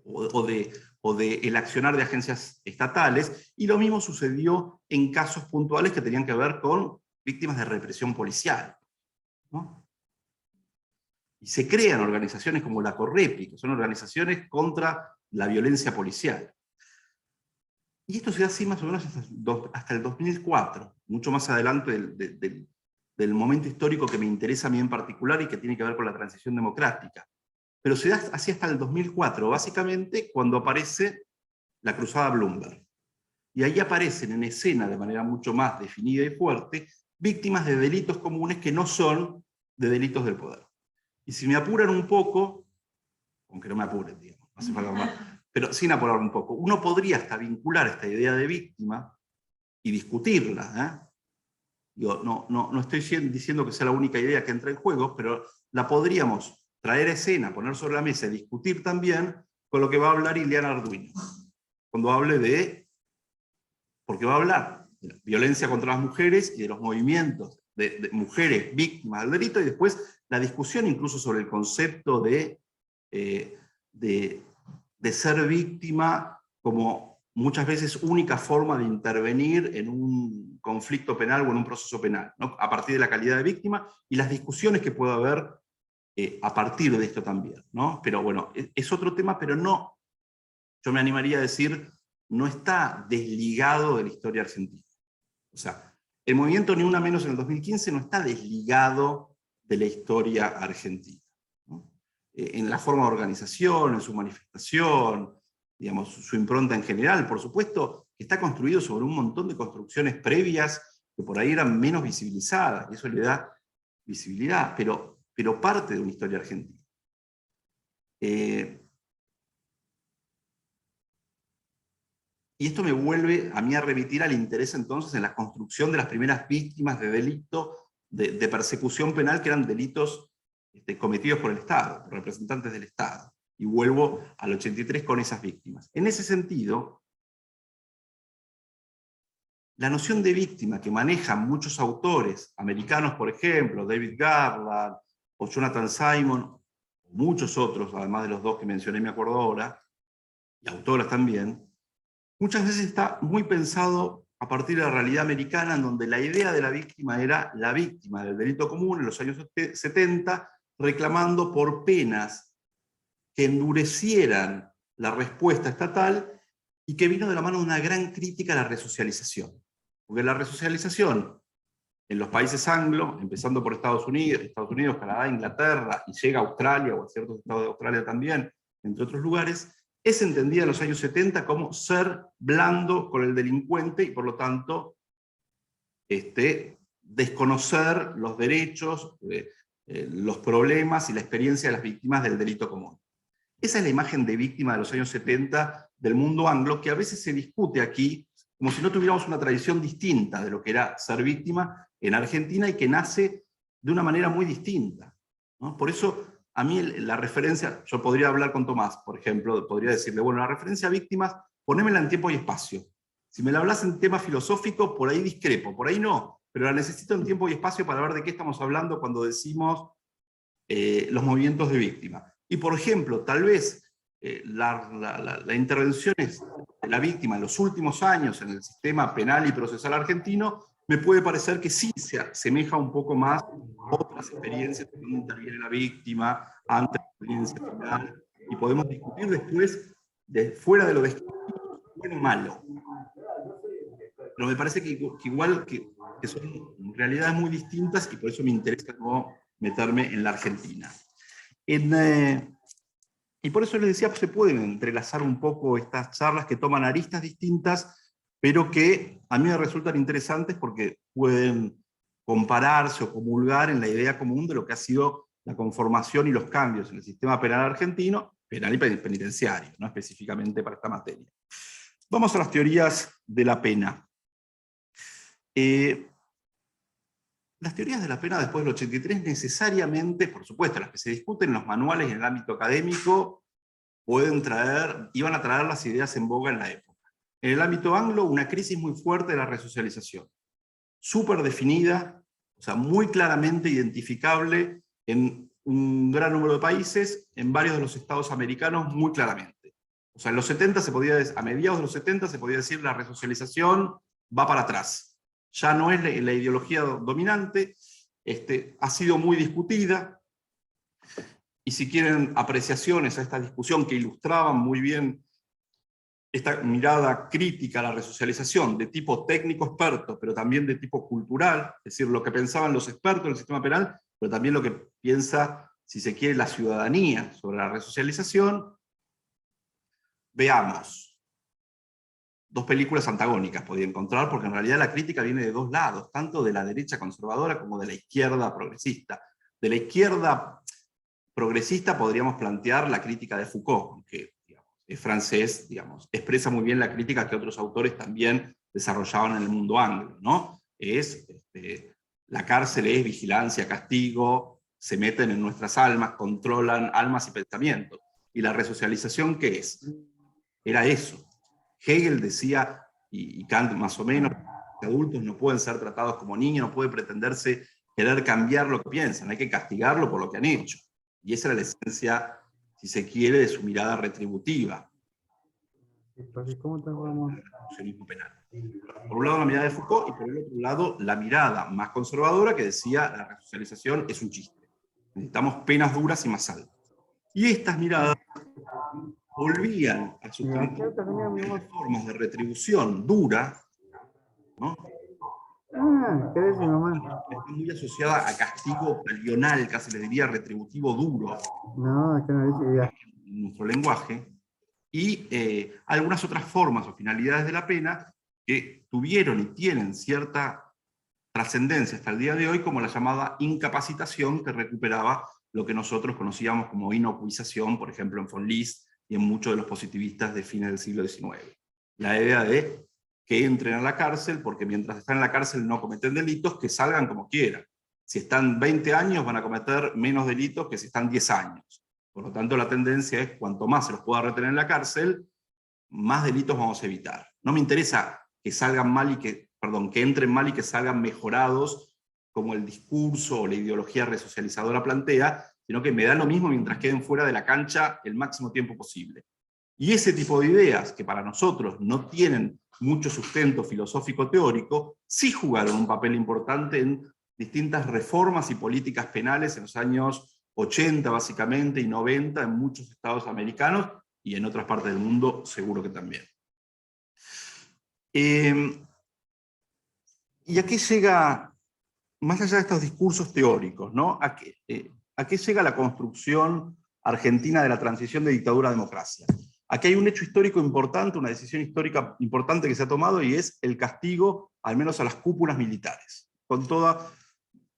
o de el accionar de agencias estatales, y lo mismo sucedió en casos puntuales que tenían que ver con víctimas de represión policial, ¿no? Y se crean organizaciones como la Correpi, que son organizaciones contra la violencia policial. Y esto se da así más o menos hasta el 2004, mucho más adelante del momento histórico que me interesa a mí en particular y que tiene que ver con la transición democrática. Pero se da así hasta el 2004, básicamente cuando aparece la Cruzada Bloomberg. Y ahí aparecen en escena de manera mucho más definida y fuerte víctimas de delitos comunes que no son de delitos del poder. Y si me apuran un poco, aunque no me apuren, digamos, no hace falta más, pero sin apurar un poco, uno podría hasta vincular esta idea de víctima y discutirla. No estoy diciendo que sea la única idea que entra en juego, pero la podríamos traer a escena, poner sobre la mesa y discutir también con lo que va a hablar Ileana Arduino, cuando hable porque va a hablar de la violencia contra las mujeres y de los movimientos de mujeres víctimas del delito, y después la discusión incluso sobre el concepto de ser víctima como muchas veces única forma de intervenir en un conflicto penal o en un proceso penal, ¿no? A partir de la calidad de víctima y las discusiones que pueda haber a partir de esto también, ¿no? Pero bueno, es otro tema, pero no, yo me animaría a decir, no está desligado de la historia argentina. O sea, el movimiento Ni Una Menos en el 2015 no está desligado de la historia argentina, ¿no? En la forma de organización, en su manifestación, digamos, su impronta en general, por supuesto, está construido sobre un montón de construcciones previas que por ahí eran menos visibilizadas, y eso le da visibilidad, pero parte de una historia argentina. Y esto me vuelve a mí a remitir al interés entonces en la construcción de las primeras víctimas de delito de persecución penal, que eran delitos cometidos por el Estado, por representantes del Estado. Y vuelvo al 83 con esas víctimas. En ese sentido, la noción de víctima que manejan muchos autores americanos, por ejemplo, David Garland o Jonathan Simon, muchos otros, además de los dos que mencioné, me acuerdo ahora, y autoras también, muchas veces está muy pensado a partir de la realidad americana, en donde la idea de la víctima era la víctima del delito común en los años 70, reclamando por penas que endurecieran la respuesta estatal, y que vino de la mano de una gran crítica a la resocialización. Porque la resocialización en los países anglo, empezando por Estados Unidos, Canadá, Inglaterra, y llega a Australia, o a ciertos estados de Australia también, entre otros lugares, es entendida en los años 70 como ser blando con el delincuente y por lo tanto desconocer los derechos, los problemas y la experiencia de las víctimas del delito común. Esa es la imagen de víctima de los años 70 del mundo anglo, que a veces se discute aquí como si no tuviéramos una tradición distinta de lo que era ser víctima en Argentina y que nace de una manera muy distinta, ¿no? Por eso, a mí la referencia, yo podría hablar con Tomás, por ejemplo, podría decirle, bueno, la referencia a víctimas, ponémela en tiempo y espacio. Si me la hablas en tema filosófico, por ahí discrepo, por ahí no, pero la necesito en tiempo y espacio para ver de qué estamos hablando cuando decimos los movimientos de víctima. Y por ejemplo, tal vez las intervenciones de la víctima en los últimos años en el sistema penal y procesal argentino, me puede parecer que sí se asemeja un poco más a otras experiencias donde interviene la víctima antes de la experiencia penal, y podemos discutir después, fuera de lo descriptivo, bueno o malo. Pero me parece que igual que son realidades muy distintas, y por eso me interesa no meterme en la Argentina. Y por eso les decía, pues se pueden entrelazar un poco estas charlas que toman aristas distintas, pero que a mí me resultan interesantes porque pueden compararse o comulgar en la idea común de lo que ha sido la conformación y los cambios en el sistema penal argentino, penal y penitenciario, no específicamente para esta materia. Vamos a las teorías de la pena. Las teorías de la pena después del 83 necesariamente, por supuesto, las que se discuten en los manuales en el ámbito académico, iban a traer las ideas en boga en la época. En el ámbito anglo, una crisis muy fuerte de la resocialización, súper definida, o sea, muy claramente identificable en un gran número de países, en varios de los estados americanos muy claramente. O sea, en los 70 a mediados de los 70 se podía decir la resocialización va para atrás. Ya no es la ideología dominante, ha sido muy discutida, y si quieren apreciaciones a esta discusión que ilustraban muy bien esta mirada crítica a la resocialización de tipo técnico experto, pero también de tipo cultural, es decir, lo que pensaban los expertos en el sistema penal, pero también lo que piensa, si se quiere, la ciudadanía sobre la resocialización, veamos. Dos películas antagónicas podía encontrar, porque en realidad la crítica viene de dos lados, tanto de la derecha conservadora como de la izquierda progresista. De la izquierda progresista podríamos plantear la crítica de Foucault, que es francés, expresa muy bien la crítica que otros autores también desarrollaban en el mundo anglo, ¿no? La cárcel es vigilancia, castigo, se meten en nuestras almas, controlan almas y pensamientos. ¿Y la resocialización qué es? Era eso. Hegel decía, y Kant más o menos, que adultos no pueden ser tratados como niños, no puede pretenderse querer cambiar lo que piensan, hay que castigarlo por lo que han hecho. Y esa era la esencia, si se quiere, de su mirada retributiva. ¿Cómo te vamos? Penal. Por un lado la mirada de Foucault, y por el otro lado la mirada más conservadora que decía la resocialización es un chiste. Necesitamos penas duras y más altas. Y estas miradas volvían a sus formas de retribución dura, ¿no? ¿Qué dice mi mamá? Está muy asociada a castigo palional, casi le diría retributivo duro. No, es que no dice ya. En nuestro lenguaje, y algunas otras formas o finalidades de la pena que tuvieron y tienen cierta trascendencia hasta el día de hoy, como la llamada incapacitación, que recuperaba lo que nosotros conocíamos como inocuización, por ejemplo en von List y en muchos de los positivistas de fines del siglo XIX. La idea de que entren a la cárcel, porque mientras están en la cárcel no cometen delitos, que salgan como quieran. Si están 20 años van a cometer menos delitos que si están 10 años. Por lo tanto, la tendencia es, cuanto más se los pueda retener en la cárcel, más delitos vamos a evitar. No me interesa que salgan mal que entren mal y que salgan mejorados, como el discurso o la ideología resocializadora plantea, sino que me da lo mismo mientras queden fuera de la cancha el máximo tiempo posible. Y ese tipo de ideas, que para nosotros no tienen mucho sustento filosófico teórico, sí jugaron un papel importante en distintas reformas y políticas penales en los años 80 básicamente y 90 en muchos estados americanos, y en otras partes del mundo seguro que también. ¿Y a qué llega, más allá de estos discursos teóricos, ¿no? ¿A qué llega la construcción argentina de la transición de dictadura a democracia? Aquí hay un hecho histórico importante, una decisión histórica importante que se ha tomado, y es el castigo, al menos a las cúpulas militares.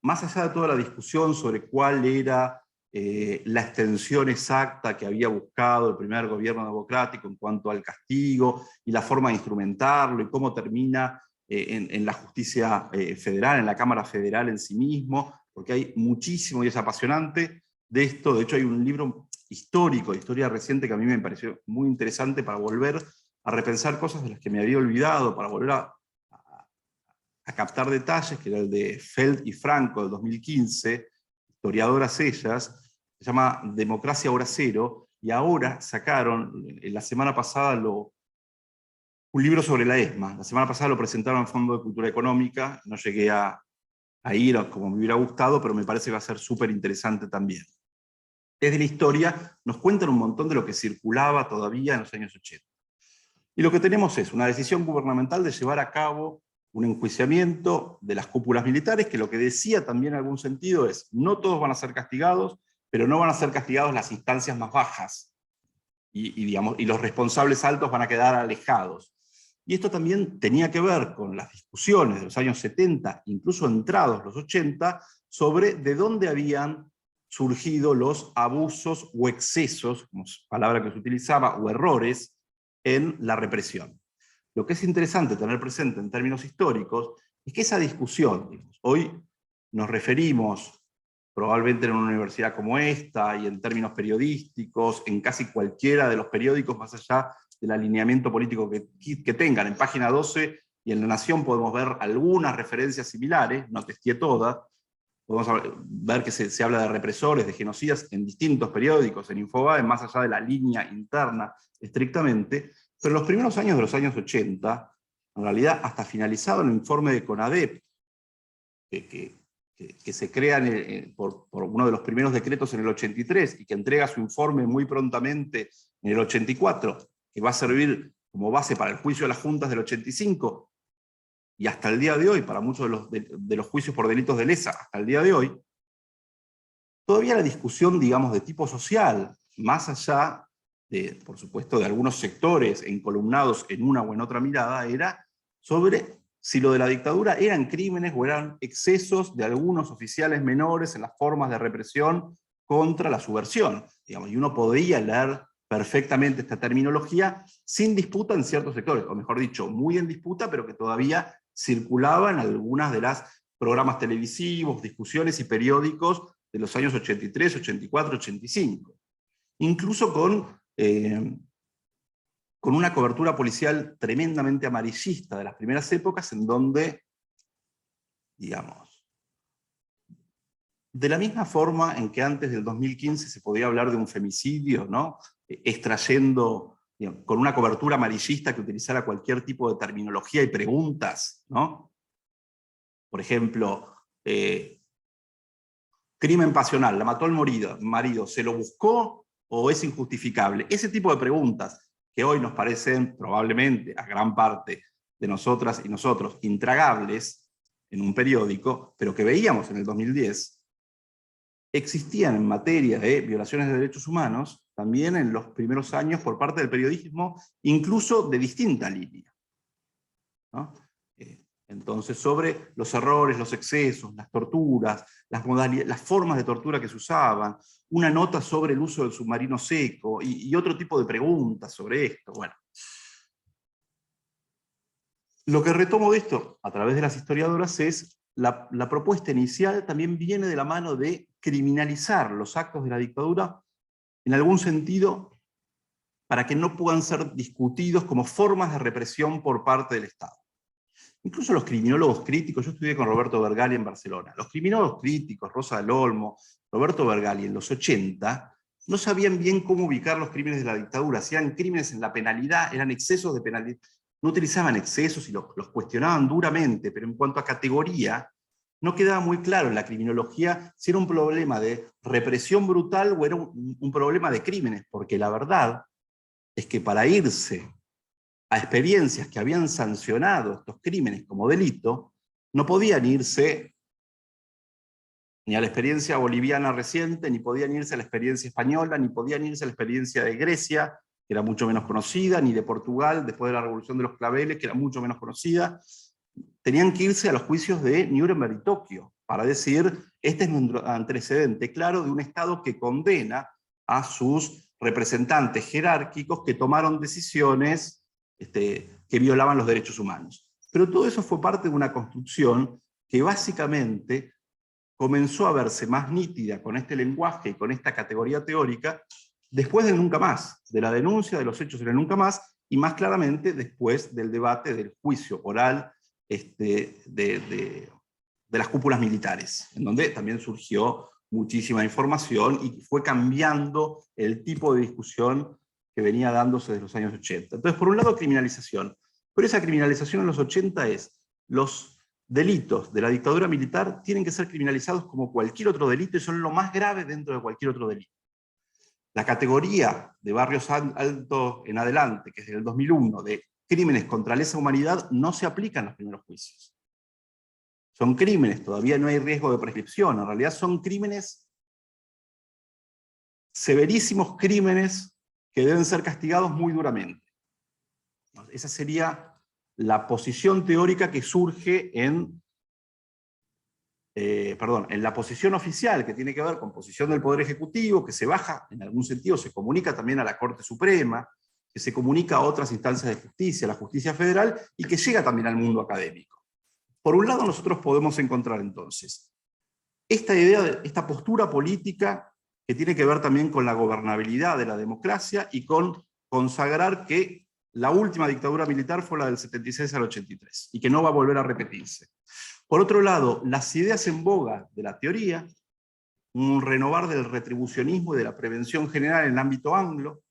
Más allá de toda la discusión sobre cuál era la extensión exacta que había buscado el primer gobierno democrático en cuanto al castigo, y la forma de instrumentarlo, y cómo termina en la justicia federal, en la Cámara Federal en sí mismo, porque hay muchísimo y es apasionante de esto. De hecho hay un libro histórico, de historia reciente, que a mí me pareció muy interesante para volver a repensar cosas de las que me había olvidado, para volver a captar detalles, que era el de Feld y Franco del 2015, historiadoras ellas, se llama Democracia Hora Cero, y ahora sacaron, la semana pasada, un libro sobre la ESMA. La semana pasada lo presentaron en Fondo de Cultura Económica, no llegué a ir como me hubiera gustado, pero me parece que va a ser súper interesante también. Desde la historia nos cuentan un montón de lo que circulaba todavía en los años 80. Y lo que tenemos es una decisión gubernamental de llevar a cabo un enjuiciamiento de las cúpulas militares, que lo que decía también en algún sentido es, no todos van a ser castigados, pero no van a ser castigados las instancias más bajas, y los responsables altos van a quedar alejados. Y esto también tenía que ver con las discusiones de los años 70, incluso entrados los 80, sobre de dónde habían surgido los abusos o excesos, como palabra que se utilizaba, o errores en la represión. Lo que es interesante tener presente en términos históricos es que esa discusión, digamos, hoy nos referimos, probablemente en una universidad como esta, y en términos periodísticos, en casi cualquiera de los periódicos, más allá del alineamiento político que tengan. En página 12 y en La Nación podemos ver algunas referencias similares, no testé todas. Podemos ver que se habla de represores, de genocidas en distintos periódicos, en Infobae, más allá de la línea interna estrictamente. Pero en los primeros años de los años 80, en realidad hasta finalizado el informe de CONADEP, que se crea por uno de los primeros decretos en el 83, y que entrega su informe muy prontamente en el 84, que va a servir como base para el juicio de las juntas del 85, y hasta el día de hoy, para muchos de los juicios por delitos de lesa, hasta el día de hoy, todavía la discusión, digamos, de tipo social, más allá por supuesto, de algunos sectores encolumnados en una o en otra mirada, era sobre si lo de la dictadura eran crímenes o eran excesos de algunos oficiales menores en las formas de represión contra la subversión. Digamos, y uno podría leer perfectamente esta terminología sin disputa en ciertos sectores, o mejor dicho, muy en disputa, pero que todavía circulaba en algunas de las programas televisivos, discusiones y periódicos de los años 83, 84, 85. Incluso con una cobertura policial tremendamente amarillista de las primeras épocas, en donde, digamos, de la misma forma en que antes del 2015 se podía hablar de un femicidio, ¿no? Extrayendo, digamos, con una cobertura amarillista que utilizara cualquier tipo de terminología y preguntas, ¿no? Por ejemplo, crimen pasional, la mató el marido, ¿se lo buscó o es injustificable? Ese tipo de preguntas que hoy nos parecen probablemente a gran parte de nosotras y nosotros intragables en un periódico, pero que veíamos en el 2010, existían en materia de violaciones de derechos humanos también en los primeros años por parte del periodismo, incluso de distinta línea, ¿no? Entonces, sobre los errores, los excesos, las torturas, las formas de tortura que se usaban, una nota sobre el uso del submarino seco, y otro tipo de preguntas sobre esto. Bueno, lo que retomo de esto, a través de las historiadoras, es la propuesta inicial también viene de la mano de criminalizar los actos de la dictadura, en algún sentido, para que no puedan ser discutidos como formas de represión por parte del Estado. Incluso los criminólogos críticos, yo estudié con Roberto Vergali en Barcelona, los criminólogos críticos, Rosa del Olmo, Roberto Vergali, en los 80, no sabían bien cómo ubicar los crímenes de la dictadura, si eran crímenes en la penalidad, eran excesos de penalidad, no utilizaban excesos y los cuestionaban duramente, pero en cuanto a categoría, no quedaba muy claro en la criminología si era un problema de represión brutal o era un problema de crímenes, porque la verdad es que para irse a experiencias que habían sancionado estos crímenes como delito, no podían irse ni a la experiencia boliviana reciente, ni podían irse a la experiencia española, ni podían irse a la experiencia de Grecia, que era mucho menos conocida, ni de Portugal, después de la Revolución de los Claveles, que era mucho menos conocida. Tenían que irse a los juicios de Nuremberg y Tokio, para decir, este es nuestro antecedente claro de un Estado que condena a sus representantes jerárquicos que tomaron decisiones que violaban los derechos humanos. Pero todo eso fue parte de una construcción que básicamente comenzó a verse más nítida con este lenguaje y con esta categoría teórica después del nunca más, de la denuncia de los hechos en el nunca más, y más claramente después del debate del juicio oral de las cúpulas militares, en donde también surgió muchísima información y fue cambiando el tipo de discusión que venía dándose desde los años 80. Entonces, por un lado, criminalización, pero esa criminalización en los 80 es los delitos de la dictadura militar tienen que ser criminalizados como cualquier otro delito y son lo más grave dentro de cualquier otro delito. La categoría de Barrios Altos en adelante, que es del 2001, de crímenes contra lesa humanidad, no se aplica en los primeros juicios. Son crímenes, todavía no hay riesgo de prescripción, en realidad son crímenes, severísimos crímenes, que deben ser castigados muy duramente. Esa sería la posición teórica que surge en la posición oficial, que tiene que ver con posición del Poder Ejecutivo, que se baja, en algún sentido, se comunica también a la Corte Suprema, que se comunica a otras instancias de justicia, a la justicia federal, y que llega también al mundo académico. Por un lado, nosotros podemos encontrar entonces esta idea, esta postura política que tiene que ver también con la gobernabilidad de la democracia y con consagrar que la última dictadura militar fue la del 76 al 83, y que no va a volver a repetirse. Por otro lado, las ideas en boga de la teoría, un renovar del retribucionismo y de la prevención general en el ámbito anglo,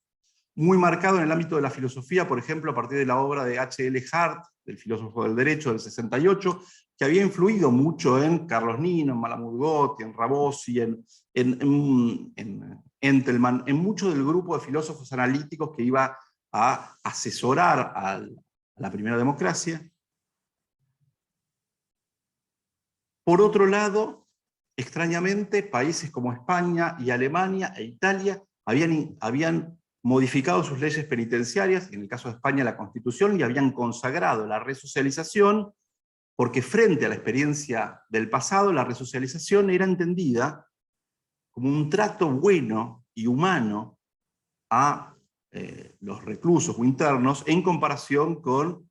muy marcado en el ámbito de la filosofía, por ejemplo, a partir de la obra de H.L. Hart, del filósofo del derecho del 68, que había influido mucho en Carlos Nino, en Malamud Gotti, en Rabossi, en Entelman, en mucho del grupo de filósofos analíticos que iba a asesorar a la primera democracia. Por otro lado, extrañamente, países como España y Alemania e Italia habían modificado sus leyes penitenciarias, en el caso de España la Constitución, y habían consagrado la resocialización, porque frente a la experiencia del pasado, la resocialización era entendida como un trato bueno y humano a los reclusos o internos, en comparación con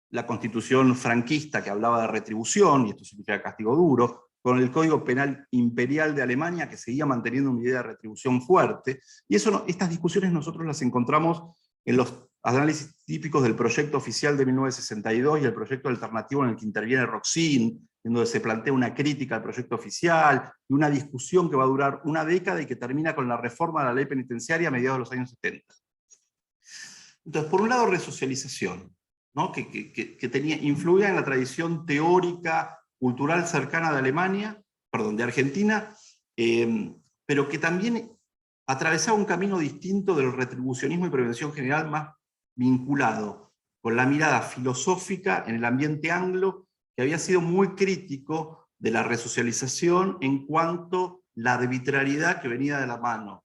la Constitución franquista, que hablaba de retribución, y esto significa castigo duro, con el Código Penal Imperial de Alemania, que seguía manteniendo una idea de retribución fuerte. Y estas discusiones nosotros las encontramos en los análisis típicos del proyecto oficial de 1962 y el proyecto alternativo en el que interviene Roxin, en donde se plantea una crítica al proyecto oficial, y una discusión que va a durar una década y que termina con la reforma de la ley penitenciaria a mediados de los años 70. Entonces, por un lado, resocialización, ¿no? que influía en la tradición teórica, cultural cercana de de Argentina, pero que también atravesaba un camino distinto del retribucionismo y prevención general, más vinculado con la mirada filosófica en el ambiente anglo, que había sido muy crítico de la resocialización en cuanto a la arbitrariedad que venía de la mano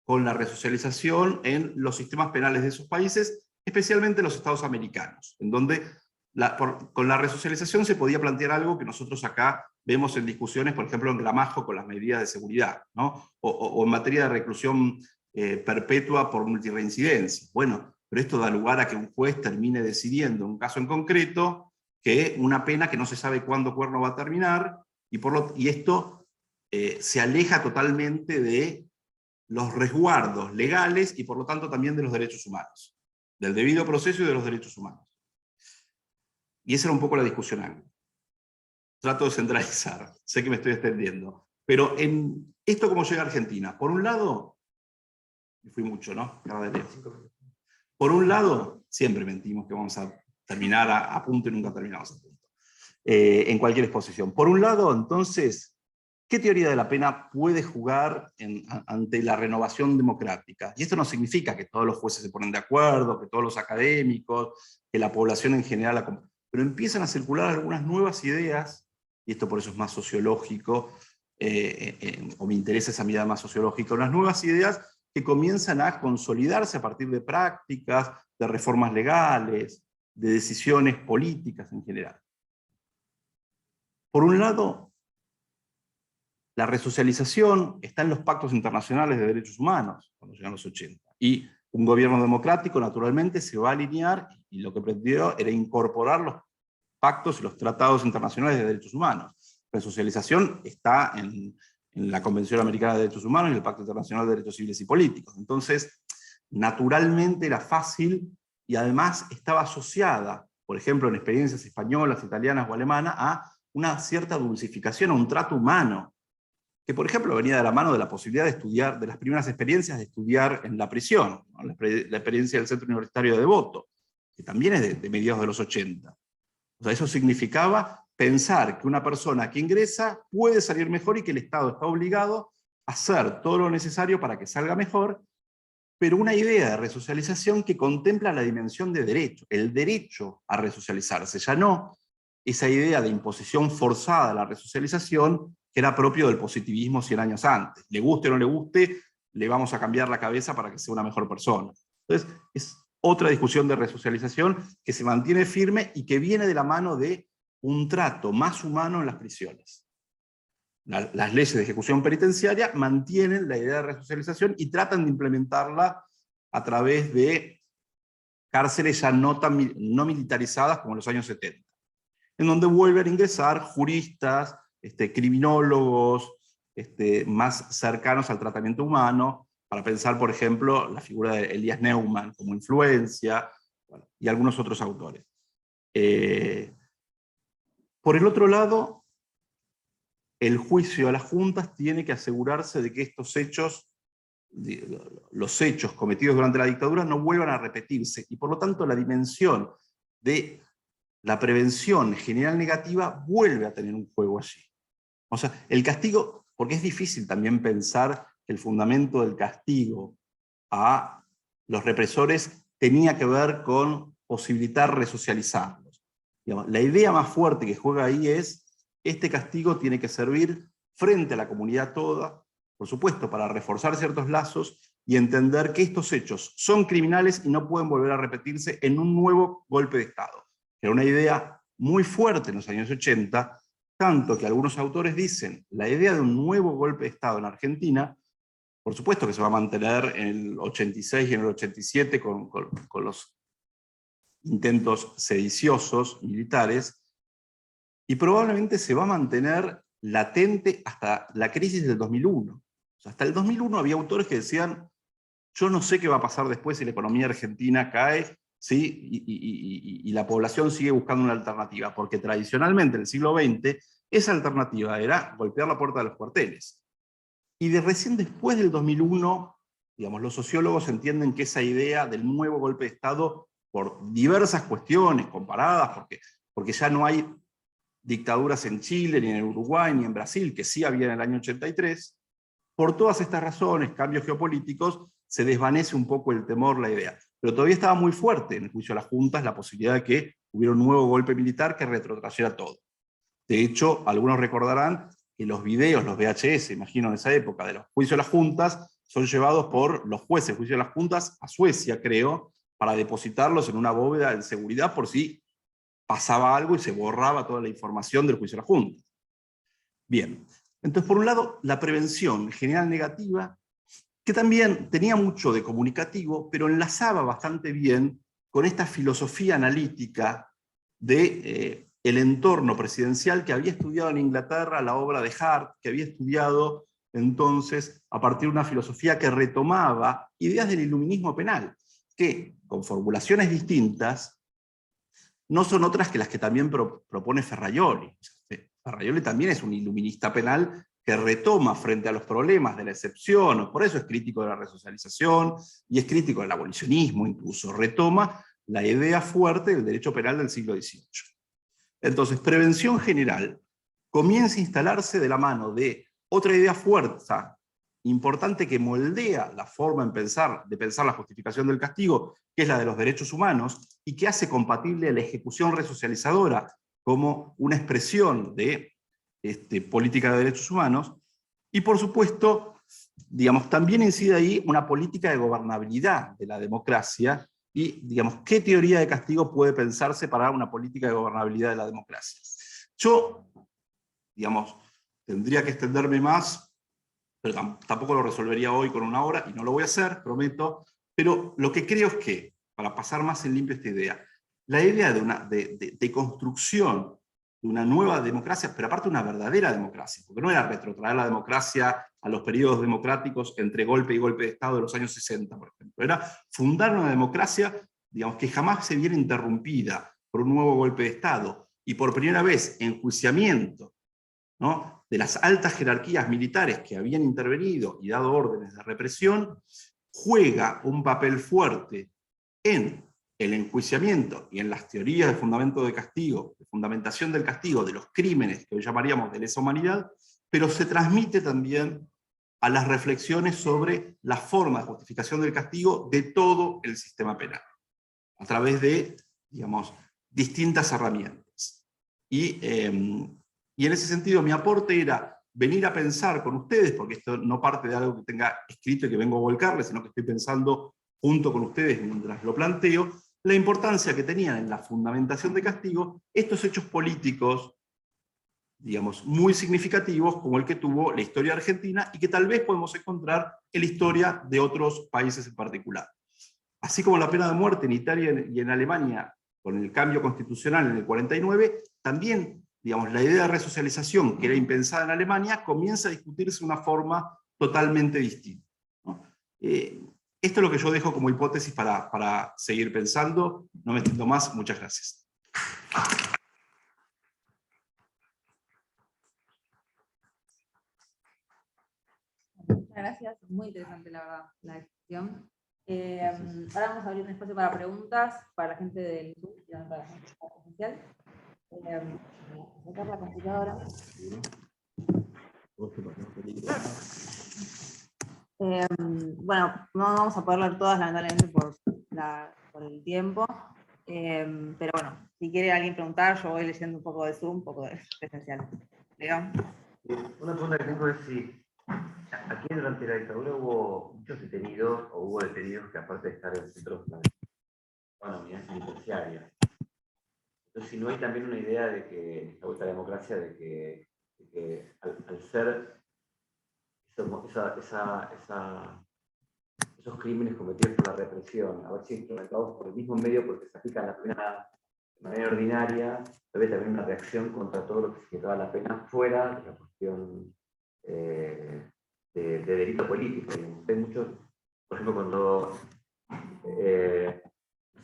con la resocialización en los sistemas penales de esos países, especialmente los estados americanos, en donde con la resocialización se podía plantear algo que nosotros acá vemos en discusiones, por ejemplo en Gramajo con las medidas de seguridad, ¿no? o en materia de reclusión perpetua por multirreincidencia. Bueno, pero esto da lugar a que un juez termine decidiendo un caso en concreto que una pena que no se sabe cuándo cuerno va a terminar, y esto se aleja totalmente de los resguardos legales y por lo tanto también de los derechos humanos, del debido proceso y de los derechos humanos. Y esa era un poco la discusión anglo. Trato de centralizar, sé que me estoy extendiendo, pero en esto cómo llega a Argentina. Por un lado, me fui mucho, ¿no? Por un lado, siempre mentimos que vamos a terminar a punto y nunca terminamos a punto, en cualquier exposición. Por un lado, entonces, ¿qué teoría de la pena puede jugar ante la renovación democrática? Y esto no significa que todos los jueces se ponen de acuerdo, que todos los académicos, que la población en general, pero empiezan a circular algunas nuevas ideas, y esto por eso es más sociológico, o me interesa esa mirada más sociológica, unas nuevas ideas que comienzan a consolidarse a partir de prácticas, de reformas legales, de decisiones políticas en general. Por un lado, la resocialización está en los pactos internacionales de derechos humanos, cuando llegan los 80. Y un gobierno democrático, naturalmente, se va a alinear, y lo que pretendió era incorporar los pactos y los tratados internacionales de derechos humanos. Resocialización está en la Convención Americana de Derechos Humanos y el Pacto Internacional de Derechos Civiles y Políticos. Entonces, naturalmente era fácil, y además estaba asociada, por ejemplo, en experiencias españolas, italianas o alemanas, a una cierta dulcificación, a un trato humano, que por ejemplo venía de la mano de la posibilidad de estudiar, de las primeras experiencias de estudiar en la prisión, ¿no? La experiencia del Centro Universitario de Devoto, que también es de mediados de los 80. O sea, eso significaba pensar que una persona que ingresa puede salir mejor y que el Estado está obligado a hacer todo lo necesario para que salga mejor, pero una idea de resocialización que contempla la dimensión de derecho, el derecho a resocializarse, ya no esa idea de imposición forzada a la resocialización que era propio del positivismo 100 años antes. Le guste o no le guste, le vamos a cambiar la cabeza para que sea una mejor persona. Entonces, es otra discusión de resocialización que se mantiene firme y que viene de la mano de un trato más humano en las prisiones. Las leyes de ejecución penitenciaria mantienen la idea de resocialización y tratan de implementarla a través de cárceles ya no militarizadas como en los años 70, en donde vuelven a ingresar juristas, criminólogos, más cercanos al tratamiento humano, para pensar, por ejemplo, la figura de Elias Neumann como influencia, bueno, y algunos otros autores. Por el otro lado, el juicio a las juntas tiene que asegurarse de que estos hechos, los hechos cometidos durante la dictadura, no vuelvan a repetirse, y por lo tanto la dimensión de la prevención general negativa vuelve a tener un juego allí. O sea, el castigo, porque es difícil también pensar que el fundamento del castigo a los represores tenía que ver con posibilitar resocializarlos. Digamos, la idea más fuerte que juega ahí es, este castigo tiene que servir frente a la comunidad toda, por supuesto, para reforzar ciertos lazos y entender que estos hechos son criminales y no pueden volver a repetirse en un nuevo golpe de Estado. Era una idea muy fuerte en los años 80, tanto que algunos autores dicen, la idea de un nuevo golpe de Estado en Argentina, por supuesto que se va a mantener en el 86 y en el 87 con los intentos sediciosos militares, y probablemente se va a mantener latente hasta la crisis del 2001. O sea, hasta el 2001 había autores que decían, yo no sé qué va a pasar después si la economía argentina cae, ¿sí? y la población sigue buscando una alternativa, porque tradicionalmente en el siglo XX esa alternativa era golpear la puerta de los cuarteles. Y recién después del 2001, digamos, los sociólogos entienden que esa idea del nuevo golpe de Estado, por diversas cuestiones comparadas, porque ya no hay dictaduras en Chile, ni en Uruguay, ni en Brasil, que sí había en el año 83, por todas estas razones, cambios geopolíticos, se desvanece un poco el temor, la idea. Pero todavía estaba muy fuerte en el juicio a las juntas la posibilidad de que hubiera un nuevo golpe militar que retrotrayera todo. De hecho, algunos recordarán que los videos, los VHS, imagino en esa época, de los juicios a las juntas, son llevados por los jueces de juicio a las juntas a Suecia, creo, para depositarlos en una bóveda de seguridad por si pasaba algo y se borraba toda la información del juicio a las juntas. Bien, entonces por un lado, la prevención general negativa, que también tenía mucho de comunicativo, pero enlazaba bastante bien con esta filosofía analítica de el entorno presidencial que había estudiado en Inglaterra la obra de Hart, que había estudiado entonces a partir de una filosofía que retomaba ideas del iluminismo penal, que con formulaciones distintas no son otras que las que también propone Ferrajoli. Ferrajoli también es un iluminista penal que retoma frente a los problemas de la excepción, por eso es crítico de la resocialización, y es crítico del abolicionismo incluso, retoma la idea fuerte del derecho penal del siglo XVIII. Entonces, prevención general comienza a instalarse de la mano de otra idea fuerte, importante, que moldea la forma de pensar la justificación del castigo, que es la de los derechos humanos, y que hace compatible la ejecución resocializadora como una expresión de política de derechos humanos, y por supuesto, digamos, también incide ahí una política de gobernabilidad de la democracia, y digamos, ¿qué teoría de castigo puede pensarse para una política de gobernabilidad de la democracia? Yo, digamos, tendría que extenderme más, pero tampoco lo resolvería hoy con una hora, y no lo voy a hacer, prometo, pero lo que creo es que, para pasar más en limpio esta idea, la idea de construcción de una nueva democracia, pero aparte una verdadera democracia, porque no era retrotraer la democracia a los periodos democráticos entre golpe y golpe de Estado de los años 60, por ejemplo. Era fundar una democracia, digamos, que jamás se viera interrumpida por un nuevo golpe de Estado, y por primera vez enjuiciamiento, ¿no?, de las altas jerarquías militares que habían intervenido y dado órdenes de represión, juega un papel fuerte en el enjuiciamiento y en las teorías de fundamento de castigo, de fundamentación del castigo, de los crímenes que hoy llamaríamos de lesa humanidad, pero se transmite también a las reflexiones sobre la forma de justificación del castigo de todo el sistema penal, a través de, digamos, distintas herramientas. Y en ese sentido mi aporte era venir a pensar con ustedes, porque esto no parte de algo que tenga escrito y que vengo a volcarles, sino que estoy pensando junto con ustedes mientras lo planteo, la importancia que tenían en la fundamentación de castigo estos hechos políticos, digamos, muy significativos, como el que tuvo la historia argentina, y que tal vez podemos encontrar en la historia de otros países en particular. Así como la pena de muerte en Italia y en Alemania, con el cambio constitucional en el 49, también, digamos, la idea de resocialización, que era impensada en Alemania, comienza a discutirse de una forma totalmente distinta, ¿no? Esto es lo que yo dejo como hipótesis para seguir pensando. No me extiendo más. Muchas gracias. Muchas gracias. Muy interesante, la verdad, la discusión. Ahora vamos a abrir un espacio para preguntas para la gente del Zoom y para la gente presencial. Sacar la computadora. Bueno, no vamos a poder leer todas, lamentablemente, por el tiempo. Pero bueno, si quiere alguien preguntar, yo voy leyendo un poco de Zoom, un poco de presencial. Leo. Una pregunta que tengo es si aquí durante la dictadura hubo muchos detenidos, o hubo detenidos que aparte de estar en centros de unidades penitenciarias. Entonces, si no hay también una idea de que, la vuelta a la democracia, de que al ser esos crímenes cometidos por la represión, a ver si implementados por el mismo medio porque se aplican la pena de manera ordinaria, debe también una reacción contra todo lo que significaba la pena fuera de la cuestión de delito político. Hay muchos, por ejemplo, cuando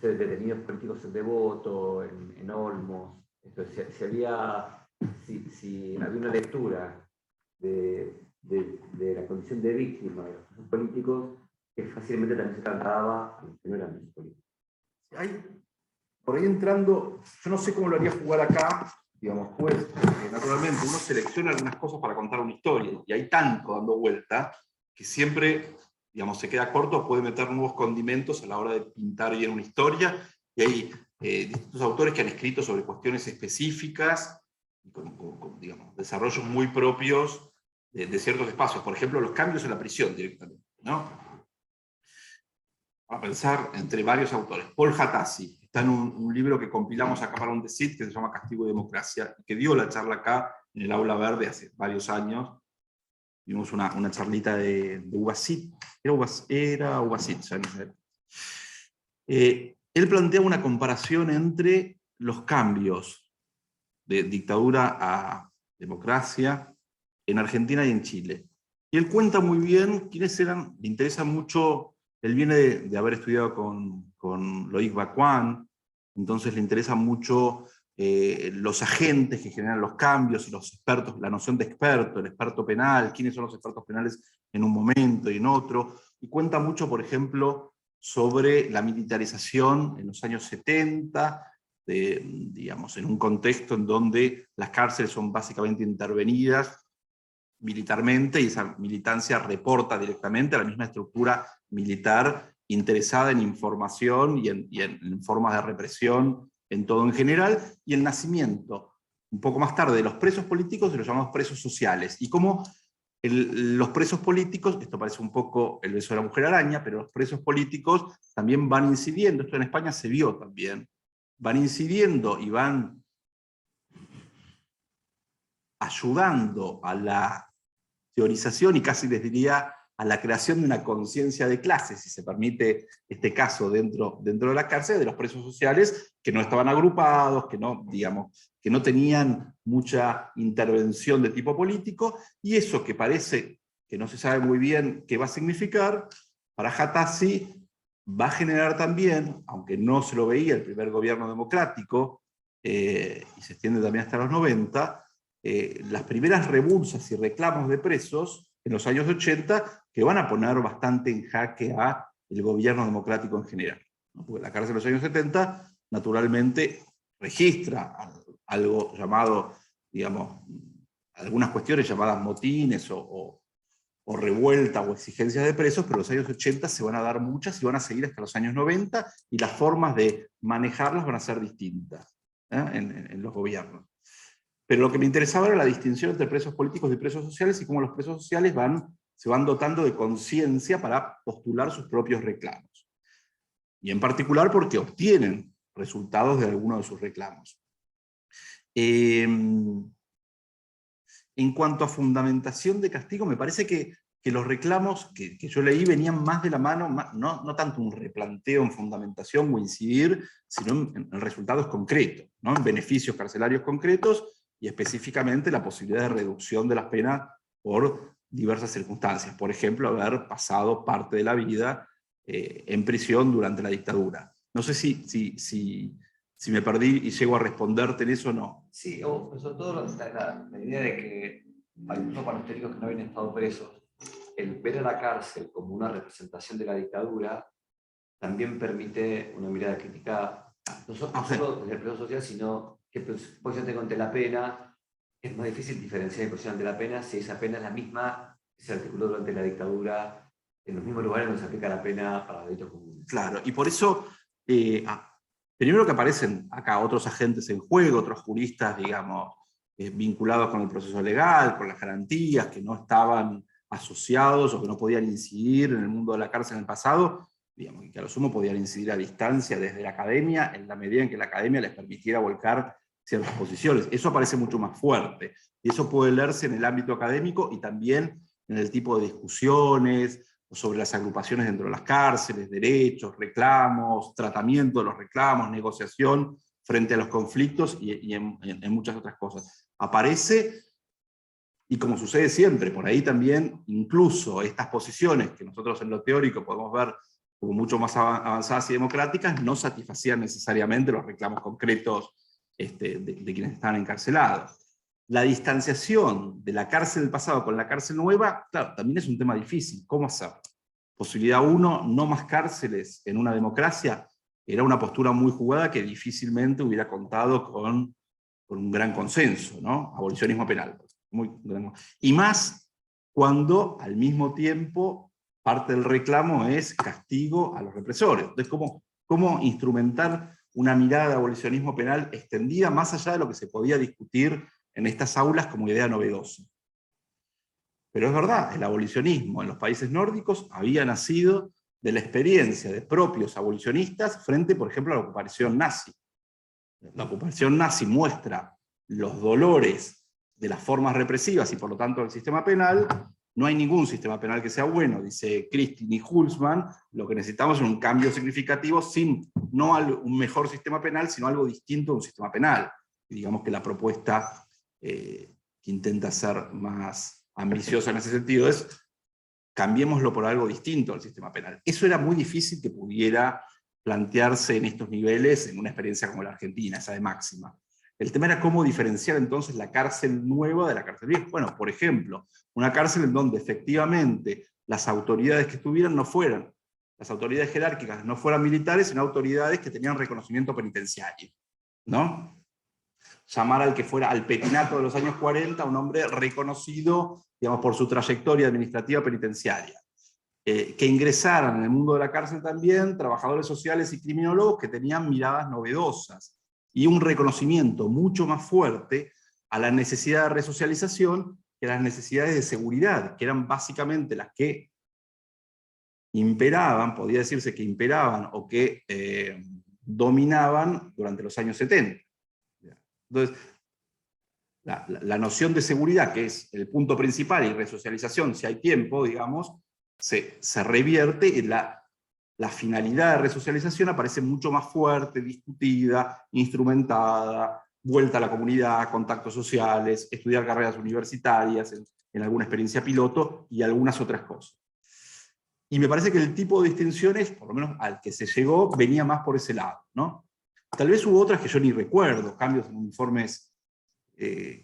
detenidos políticos en Devoto, en Olmos, entonces, si había una lectura de la condición de víctima de los presos políticos, que fácilmente también se trataba a los que no eran presos políticos. Por ahí entrando, yo no sé cómo lo haría jugar acá, digamos, pues, naturalmente uno selecciona algunas cosas para contar una historia, y hay tanto dando vuelta, que siempre, digamos, se queda corto, puede meter nuevos condimentos a la hora de pintar bien una historia, y hay distintos autores que han escrito sobre cuestiones específicas, con digamos, desarrollos muy propios de ciertos espacios, por ejemplo, los cambios en la prisión directamente, ¿no? A pensar entre varios autores. Paul Hatassi está en un libro que compilamos acá para un DECIT que se llama Castigo y Democracia, que dio la charla acá en el Aula Verde hace varios años. Vimos una charlita de Ugasit, era Ugasit, ya no sé. Él plantea una comparación entre los cambios de dictadura a democracia en Argentina y en Chile. Y él cuenta muy bien quiénes eran, le interesa mucho, él viene de haber estudiado con Loïc Bacuán, entonces le interesa mucho los agentes que generan los cambios y los expertos, la noción de experto, el experto penal, quiénes son los expertos penales en un momento y en otro, y cuenta mucho, por ejemplo, sobre la militarización en los años 70, digamos, en un contexto en donde las cárceles son básicamente intervenidas militarmente, y esa militancia reporta directamente a la misma estructura militar interesada en información y en formas de represión en todo en general, y el nacimiento, un poco más tarde, de los presos políticos, de los llamados presos sociales, y cómo los presos políticos, esto parece un poco el beso de la mujer araña, pero los presos políticos también van incidiendo, esto en España se vio también, van incidiendo y van ayudando a la teorización y casi les diría a la creación de una conciencia de clase, si se permite este caso dentro de la cárcel, de los presos sociales que no estaban agrupados, que no, digamos, que no tenían mucha intervención de tipo político, y eso que parece que no se sabe muy bien qué va a significar, para Hatassi va a generar también, aunque no se lo veía el primer gobierno democrático, y se extiende también hasta los 90, las primeras rebulsas y reclamos de presos en los años 80 que van a poner bastante en jaque a el gobierno democrático en general, ¿no? Porque la cárcel de los años 70 naturalmente registra algo llamado, digamos, algunas cuestiones llamadas motines o revuelta o exigencias de presos, pero en los años 80 se van a dar muchas y van a seguir hasta los años 90, y las formas de manejarlas van a ser distintas en los gobiernos. Pero lo que me interesaba era la distinción entre presos políticos y presos sociales, y cómo los presos sociales se van dotando de conciencia para postular sus propios reclamos. Y en particular porque obtienen resultados de algunos de sus reclamos. En cuanto a fundamentación de castigo, me parece que los reclamos que yo leí venían más de la mano, no tanto un replanteo en fundamentación o incidir, sino en resultados concretos, ¿no? En beneficios carcelarios concretos, y específicamente la posibilidad de reducción de las penas por diversas circunstancias. Por ejemplo, haber pasado parte de la vida en prisión durante la dictadura. No sé si me perdí y llego a responderte en eso o no. Sí, sobre todo la idea de que incluso para los teóricos que no habían estado presos, el ver a la cárcel como una representación de la dictadura también permite una mirada crítica, no solo desde el preso social, sino qué posición tengo ante la pena. Es más difícil diferenciar mi posición ante la pena si esa pena es la misma que se articuló durante la dictadura, en los mismos lugares donde se aplica la pena para los delitos comunes. Claro, y por eso, primero que aparecen acá otros agentes en juego, otros juristas, digamos, vinculados con el proceso legal, con las garantías, que no estaban asociados o que no podían incidir en el mundo de la cárcel en el pasado, digamos, y que a lo sumo podían incidir a distancia desde la academia, en la medida en que la academia les permitiera volcar ciertas posiciones. Eso aparece mucho más fuerte, y eso puede leerse en el ámbito académico y también en el tipo de discusiones sobre las agrupaciones dentro de las cárceles, derechos, reclamos, tratamiento de los reclamos, negociación frente a los conflictos y en muchas otras cosas. Aparece, y como sucede siempre, por ahí también, incluso estas posiciones que nosotros en lo teórico podemos ver como mucho más avanzadas y democráticas, no satisfacían necesariamente los reclamos concretos de quienes estaban encarcelados. La distanciación de la cárcel del pasado con la cárcel nueva, claro, también es un tema difícil. ¿Cómo hacer? Posibilidad 1, no más cárceles en una democracia, era una postura muy jugada que difícilmente hubiera contado con un gran consenso, ¿no? Abolicionismo penal. Y más cuando al mismo tiempo parte del reclamo es castigo a los represores. Entonces, ¿cómo instrumentar una mirada de abolicionismo penal extendida más allá de lo que se podía discutir en estas aulas como idea novedosa? Pero es verdad, el abolicionismo en los países nórdicos había nacido de la experiencia de propios abolicionistas frente, por ejemplo, a la ocupación nazi. La ocupación nazi muestra los dolores de las formas represivas y por lo tanto del sistema penal. No hay ningún sistema penal que sea bueno, dice Christine y Hulsmann. Lo que necesitamos es un cambio significativo, no un mejor sistema penal, sino algo distinto a un sistema penal. Y digamos que la propuesta que intenta ser más ambiciosa en ese sentido es: cambiémoslo por algo distinto al sistema penal. Eso era muy difícil que pudiera plantearse en estos niveles en una experiencia como la Argentina, esa de máxima. El tema era cómo diferenciar entonces la cárcel nueva de la cárcel vieja. Bueno, por ejemplo, una cárcel en donde efectivamente las autoridades que estuvieran no fueran, las autoridades jerárquicas no fueran militares, sino autoridades que tenían reconocimiento penitenciario, ¿no? Llamar al que fuera al petinato de los años 40, un hombre reconocido, digamos, por su trayectoria administrativa penitenciaria. Que ingresaran en el mundo de la cárcel también trabajadores sociales y criminólogos que tenían miradas novedosas, y un reconocimiento mucho más fuerte a la necesidad de resocialización que a las necesidades de seguridad, que eran básicamente las que imperaban, podría decirse que imperaban o que dominaban durante los años 70. Entonces, la noción de seguridad, que es el punto principal, y resocialización, si hay tiempo, digamos, se revierte y la finalidad de resocialización aparece mucho más fuerte, discutida, instrumentada, vuelta a la comunidad, contactos sociales, estudiar carreras universitarias, en alguna experiencia piloto y algunas otras cosas. Y me parece que el tipo de distinciones, por lo menos al que se llegó, venía más por ese lado, ¿no? Tal vez hubo otras que yo ni recuerdo, cambios en uniformes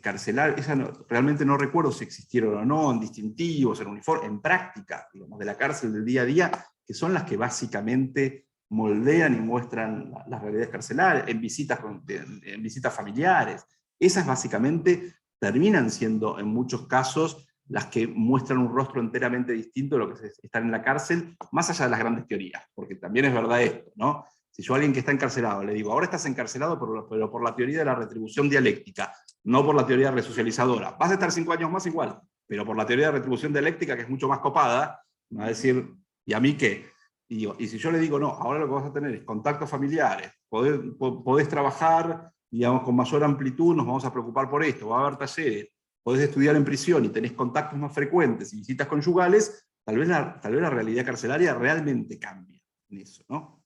carcelarios, realmente no recuerdo si existieron o no, en distintivos, en uniformes, en práctica, digamos, de la cárcel del día a día, que son las que básicamente moldean y muestran las realidades carcelarias, en visitas familiares. Esas básicamente terminan siendo, en muchos casos, las que muestran un rostro enteramente distinto de lo que están en la cárcel, más allá de las grandes teorías, porque también es verdad esto, ¿no? Si yo a alguien que está encarcelado le digo, ahora estás encarcelado, pero por la teoría de la retribución dialéctica, no por la teoría resocializadora, vas a estar 5 años más igual, pero por la teoría de retribución dialéctica, que es mucho más copada, me va a decir, ¿y a mí qué? Y si yo le digo, no, ahora lo que vas a tener es contactos familiares, podés trabajar, digamos, con mayor amplitud, nos vamos a preocupar por esto, va a haber talleres, podés estudiar en prisión y tenés contactos más frecuentes y visitas conyugales, tal vez la realidad carcelaria realmente cambia en eso, ¿no?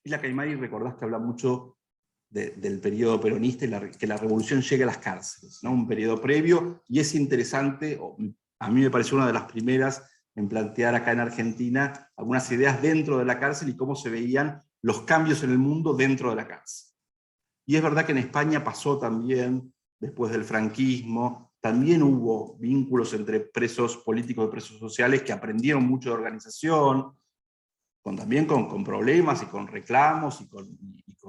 Y la Caimari, recordás que habla mucho del periodo peronista y que la revolución llegue a las cárceles, ¿no? Un periodo previo, y es interesante, a mí me pareció una de las primeras en plantear acá en Argentina algunas ideas dentro de la cárcel y cómo se veían los cambios en el mundo dentro de la cárcel. Y es verdad que en España pasó también, después del franquismo, también hubo vínculos entre presos políticos y presos sociales que aprendieron mucho de organización, también con problemas y con reclamos y con,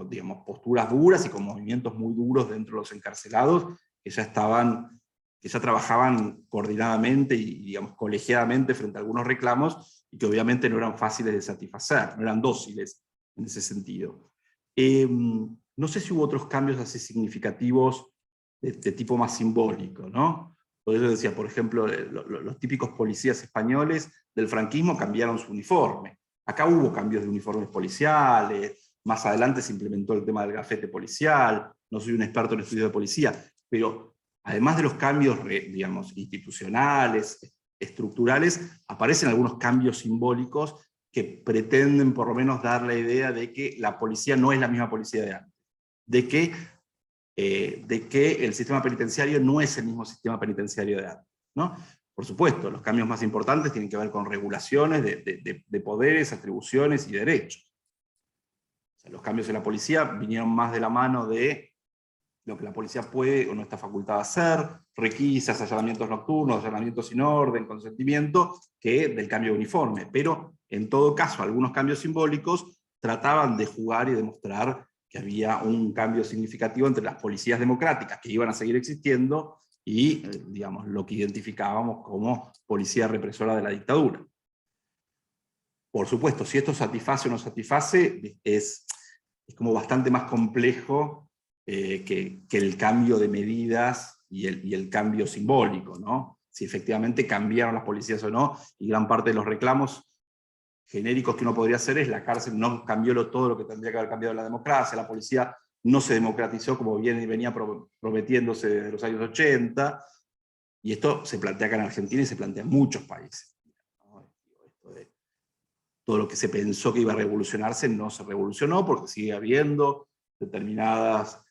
digamos, posturas duras y con movimientos muy duros dentro de los encarcelados que ya trabajaban coordinadamente y, digamos, colegiadamente frente a algunos reclamos y que obviamente no eran fáciles de satisfacer, no eran dóciles en ese sentido. No sé si hubo otros cambios así significativos de tipo más simbólico, ¿no? Por eso decía, por ejemplo, los típicos policías españoles del franquismo cambiaron su uniforme. Acá hubo cambios de uniformes policiales, más adelante se implementó el tema del gafete policial, no soy un experto en estudios de policía, pero además de los cambios, digamos, institucionales, estructurales, aparecen algunos cambios simbólicos que pretenden por lo menos dar la idea de que la policía no es la misma policía de antes, de que el sistema penitenciario no es el mismo sistema penitenciario de antes, ¿no? Por supuesto, los cambios más importantes tienen que ver con regulaciones de poderes, atribuciones y derechos. O sea, los cambios en la policía vinieron más de la mano de lo que la policía puede o no está facultada a hacer, requisas, allanamientos nocturnos, allanamientos sin orden, consentimiento, que del cambio de uniforme. Pero, en todo caso, algunos cambios simbólicos trataban de jugar y demostrar que había un cambio significativo entre las policías democráticas, que iban a seguir existiendo, y, digamos, lo que identificábamos como policía represora de la dictadura. Por supuesto, si esto satisface o no satisface, es como bastante más complejo que el cambio de medidas y el cambio simbólico, ¿no? Si efectivamente cambiaron las policías o no, y gran parte de los reclamos genéricos que uno podría hacer es: la cárcel no cambió todo lo que tendría que haber cambiado la democracia, la policía no se democratizó como venía prometiéndose desde los años 80, y esto se plantea acá en Argentina y se plantea en muchos países. Todo lo que se pensó que iba a revolucionarse no se revolucionó, porque sigue habiendo determinadas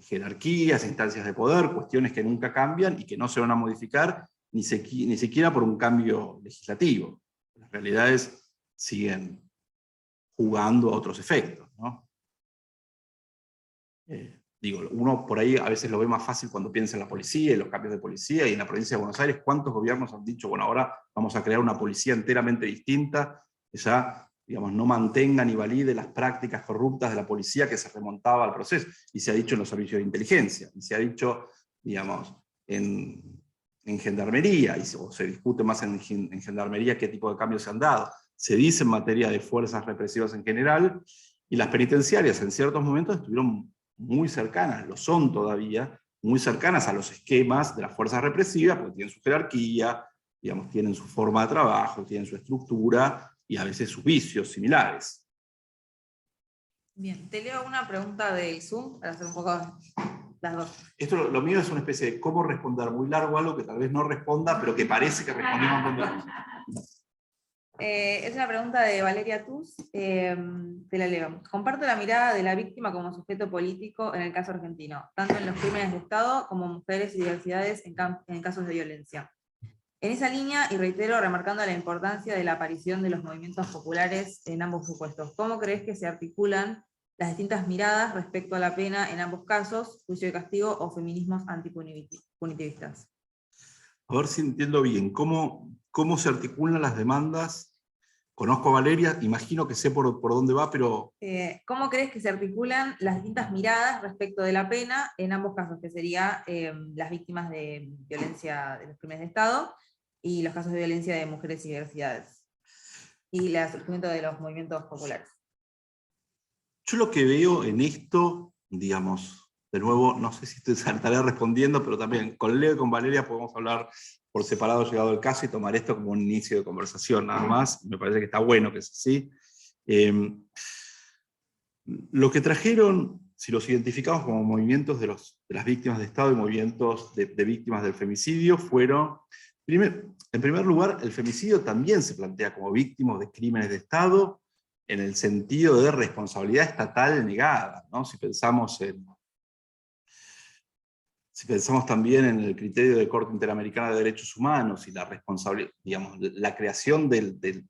jerarquías, instancias de poder, cuestiones que nunca cambian y que no se van a modificar ni siquiera por un cambio legislativo. Las realidades siguen jugando a otros efectos, ¿no? Digo, uno por ahí a veces lo ve más fácil cuando piensa en la policía y los cambios de policía, y en la provincia de Buenos Aires, ¿cuántos gobiernos han dicho, bueno, ahora vamos a crear una policía enteramente distinta, que ya, digamos, no mantenga ni valide las prácticas corruptas de la policía que se remontaba al proceso? Y se ha dicho en los servicios de inteligencia, y se ha dicho, digamos, en gendarmería, o se discute más en gendarmería qué tipo de cambios se han dado. Se dice en materia de fuerzas represivas en general, y las penitenciarias en ciertos momentos estuvieron muy cercanas, lo son todavía, muy cercanas a los esquemas de las fuerzas represivas, porque tienen su jerarquía, digamos, tienen su forma de trabajo, tienen su estructura, y a veces sus vicios similares. Bien, te leo una pregunta del Zoom, para hacer un poco las dos. Esto lo mío es una especie de cómo responder muy largo a algo que tal vez no responda, pero que parece que respondió un montón de cosas. Es una pregunta de Valeria Tuz, te la leo. Comparto la mirada de la víctima como sujeto político en el caso argentino, tanto en los crímenes de Estado como mujeres y diversidades en casos de violencia. En esa línea, y reitero, remarcando la importancia de la aparición de los movimientos populares en ambos supuestos, ¿cómo crees que se articulan las distintas miradas respecto a la pena en ambos casos, juicio de castigo o feminismos antipunitivistas? A ver si entiendo bien, ¿cómo se articulan las demandas? Conozco a Valeria, imagino que sé por dónde va, pero... ¿Cómo crees que se articulan las distintas miradas respecto de la pena en ambos casos, que sería las víctimas de violencia de los crímenes de Estado y los casos de violencia de mujeres y diversidades? Y el surgimiento de los movimientos populares. Yo lo que veo en esto, digamos, de nuevo, no sé si te estaré respondiendo, pero también con Leo y con Valeria podemos hablar por separado llegado el caso y tomar esto como un inicio de conversación nada más. Me parece que está bueno que es así. Lo que trajeron, si los identificamos como movimientos de las víctimas de Estado y movimientos de víctimas del femicidio, fueron, en primer lugar, el femicidio también se plantea como víctima de crímenes de Estado, en el sentido de responsabilidad estatal negada, ¿no? Si pensamos también en el criterio de Corte Interamericana de Derechos Humanos y la responsabilidad, digamos, la creación de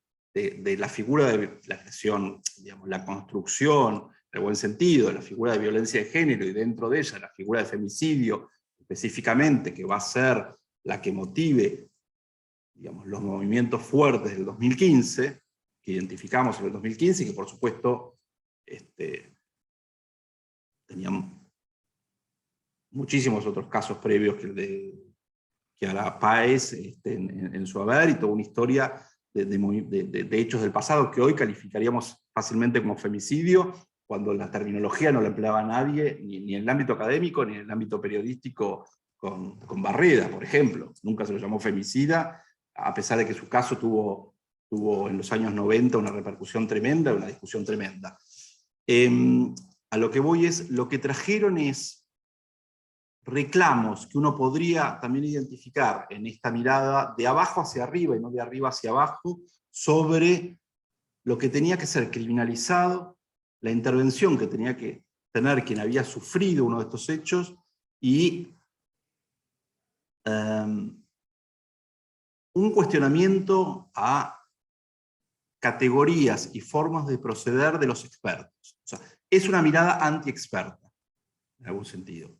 la figura de la creación, digamos, la construcción, en el buen sentido, de la figura de violencia de género y dentro de ella la figura de femicidio, específicamente, que va a ser la que motive, digamos, los movimientos fuertes del 2015, que identificamos en el 2015 y que por supuesto tenían muchísimos otros casos previos que a la PAES en su haber, y toda una historia de hechos del pasado que hoy calificaríamos fácilmente como femicidio, cuando la terminología no la empleaba nadie, ni en el ámbito académico, ni en el ámbito periodístico, con Barreda, por ejemplo. Nunca se lo llamó femicida, a pesar de que su caso tuvo en los años 90 una repercusión tremenda, una discusión tremenda. A lo que voy es, lo que trajeron es reclamos que uno podría también identificar en esta mirada de abajo hacia arriba y no de arriba hacia abajo, sobre lo que tenía que ser criminalizado, la intervención que tenía que tener quien había sufrido uno de estos hechos, y un cuestionamiento a categorías y formas de proceder de los expertos. O sea, es una mirada anti-experta, en algún sentido.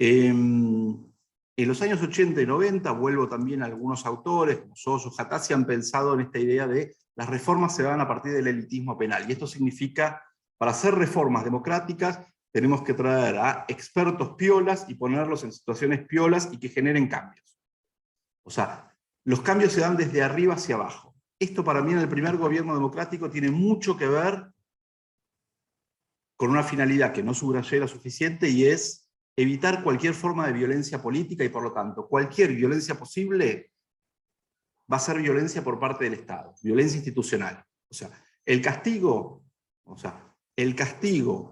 En los años 80 y 90, vuelvo también a algunos autores, como Soso, Hatassi, han pensado en esta idea de las reformas se dan a partir del elitismo penal. Y esto significa, para hacer reformas democráticas, tenemos que traer a expertos piolas y ponerlos en situaciones piolas y que generen cambios. O sea, los cambios se dan desde arriba hacia abajo. Esto para mí en el primer gobierno democrático tiene mucho que ver con una finalidad que no subrayé la suficiente, y es evitar cualquier forma de violencia política, y por lo tanto cualquier violencia posible va a ser violencia por parte del Estado, violencia institucional. O sea, el castigo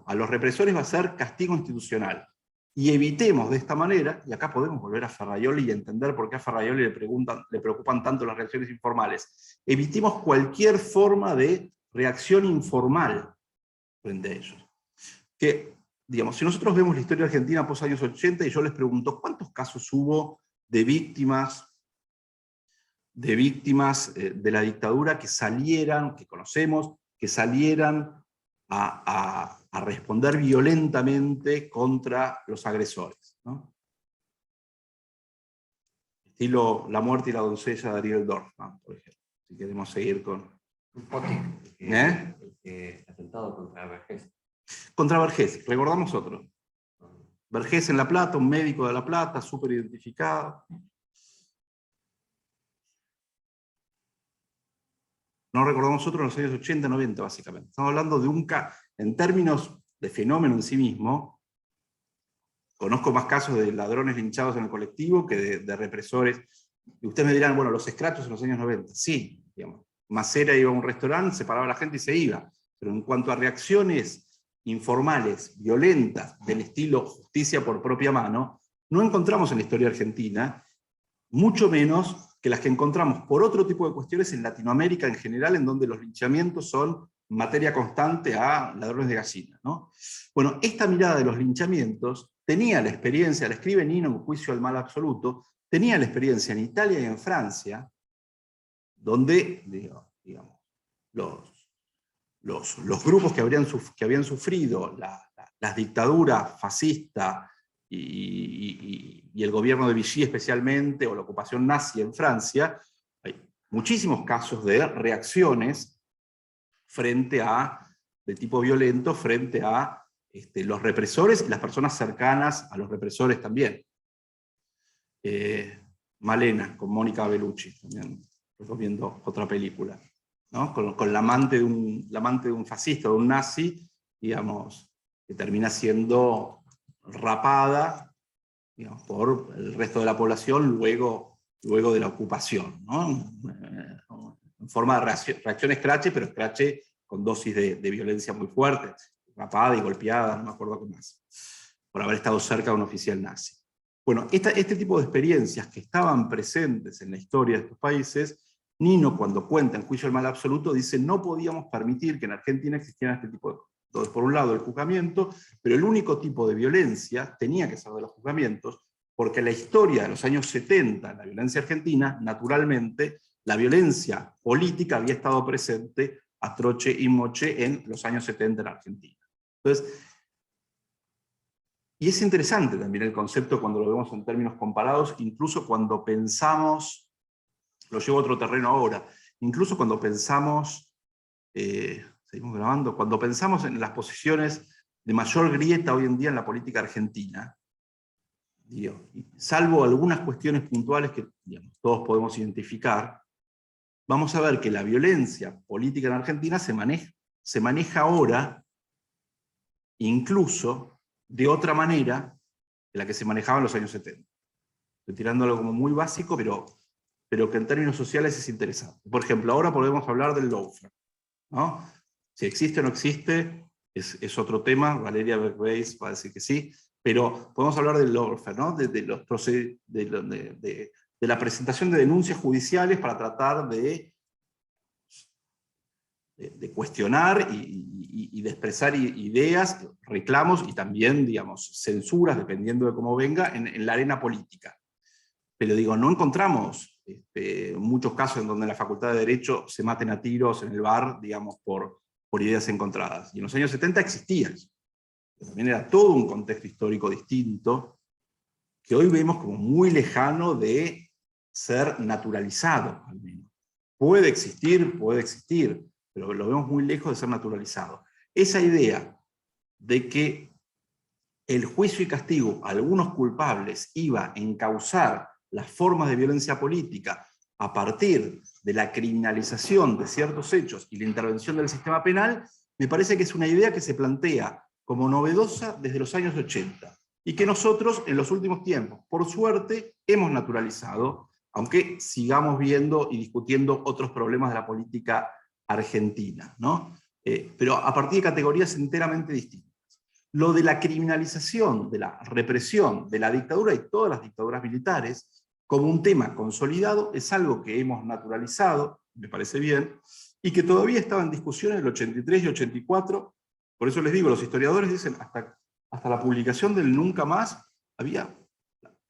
a los represores va a ser castigo institucional. Y evitemos de esta manera, y acá podemos volver a Ferraioli y entender por qué a Ferraioli le preocupan tanto las reacciones informales, evitemos cualquier forma de reacción informal frente a ellos. Que, digamos, si nosotros vemos la historia argentina post años 80 y yo les pregunto, ¿cuántos casos hubo de víctimas de la dictadura que salieran, que conocemos, que salieran a responder violentamente contra los agresores, ¿no? Estilo La muerte y la doncella de Ariel Dorfman, por ejemplo, si queremos seguir con... Atentado contra Vergés. Contra Vergés, recordamos otro. Vergés en La Plata, un médico de La Plata, súper identificado. No recordamos otro en los años 80, 90, básicamente. Estamos hablando de en términos de fenómeno en sí mismo, conozco más casos de ladrones linchados en el colectivo que de represores. Y ustedes me dirán, bueno, los escrachos en los años 90. Sí, digamos. Macera iba a un restaurante, se paraba la gente y se iba. Pero en cuanto a reacciones informales, violentas, del estilo justicia por propia mano, no encontramos en la historia argentina, mucho menos que las que encontramos por otro tipo de cuestiones en Latinoamérica en general, en donde los linchamientos son materia constante a ladrones de gallina, ¿no? Bueno, esta mirada de los linchamientos tenía la experiencia, la escribe Nino en Juicio al Mal Absoluto, tenía la experiencia en Italia y en Francia, donde, digamos, los grupos que habían sufrido las dictaduras fascistas y el gobierno de Vichy especialmente, o la ocupación nazi en Francia, hay muchísimos casos de reacciones de tipo violento frente a los represores y las personas cercanas a los represores también. Malena, con Mónica Bellucci, también recomiendo otra película, ¿no? Con la amante de un fascista, de un nazi, digamos, que termina siendo rapada, digamos, por el resto de la población luego de la ocupación, ¿no? En forma de reacción escrache, pero escrache con dosis de violencia muy fuerte, rapada y golpeada, no me acuerdo qué más, por haber estado cerca de un oficial nazi. Bueno, este tipo de experiencias que estaban presentes en la historia de estos países, Nino, cuando cuenta en Juicio al Mal Absoluto, dice: no podíamos permitir que en Argentina existieran este tipo de cosas. Entonces, por un lado, el juzgamiento, pero el único tipo de violencia tenía que ser de los juzgamientos, porque la historia de los años 70, la violencia argentina, naturalmente, la violencia política había estado presente a troche y moche en los años 70 en Argentina. Entonces, y es interesante también el concepto cuando lo vemos en términos comparados, incluso cuando pensamos, lo llevo a otro terreno ahora, incluso cuando pensamos, seguimos grabando, cuando pensamos en las posiciones de mayor grieta hoy en día en la política argentina, salvo algunas cuestiones puntuales que, digamos, todos podemos identificar, vamos a ver que la violencia política en Argentina se maneja ahora incluso de otra manera de la que se manejaba en los años 70. Estoy tirando algo como muy básico, pero que en términos sociales es interesante. Por ejemplo, ahora podemos hablar del lawfare, ¿no? Si existe o no existe, es otro tema. Valeria Berbéis va a decir que sí, pero podemos hablar del lawfare, ¿no? De la presentación de denuncias judiciales para tratar de cuestionar y de expresar ideas, reclamos y también, digamos, censuras, dependiendo de cómo venga, en la arena política. Pero digo, no encontramos muchos casos en donde en la Facultad de Derecho se maten a tiros en el bar, digamos, por ideas encontradas. Y en los años 70 existía eso. También era todo un contexto histórico distinto, que hoy vemos como muy lejano de ser naturalizado, al menos. Puede existir, pero lo vemos muy lejos de ser naturalizado. Esa idea de que el juicio y castigo a algunos culpables iba a encauzar las formas de violencia política a partir de la criminalización de ciertos hechos y la intervención del sistema penal, me parece que es una idea que se plantea como novedosa desde los años 80, y que nosotros en los últimos tiempos, por suerte, hemos naturalizado, aunque sigamos viendo y discutiendo otros problemas de la política argentina, ¿no? Pero a partir de categorías enteramente distintas. Lo de la criminalización, de la represión, de la dictadura y todas las dictaduras militares, como un tema consolidado, es algo que hemos naturalizado, me parece bien, y que todavía estaba en discusión en el 83 y 84, por eso les digo, los historiadores dicen, hasta la publicación del Nunca Más, había,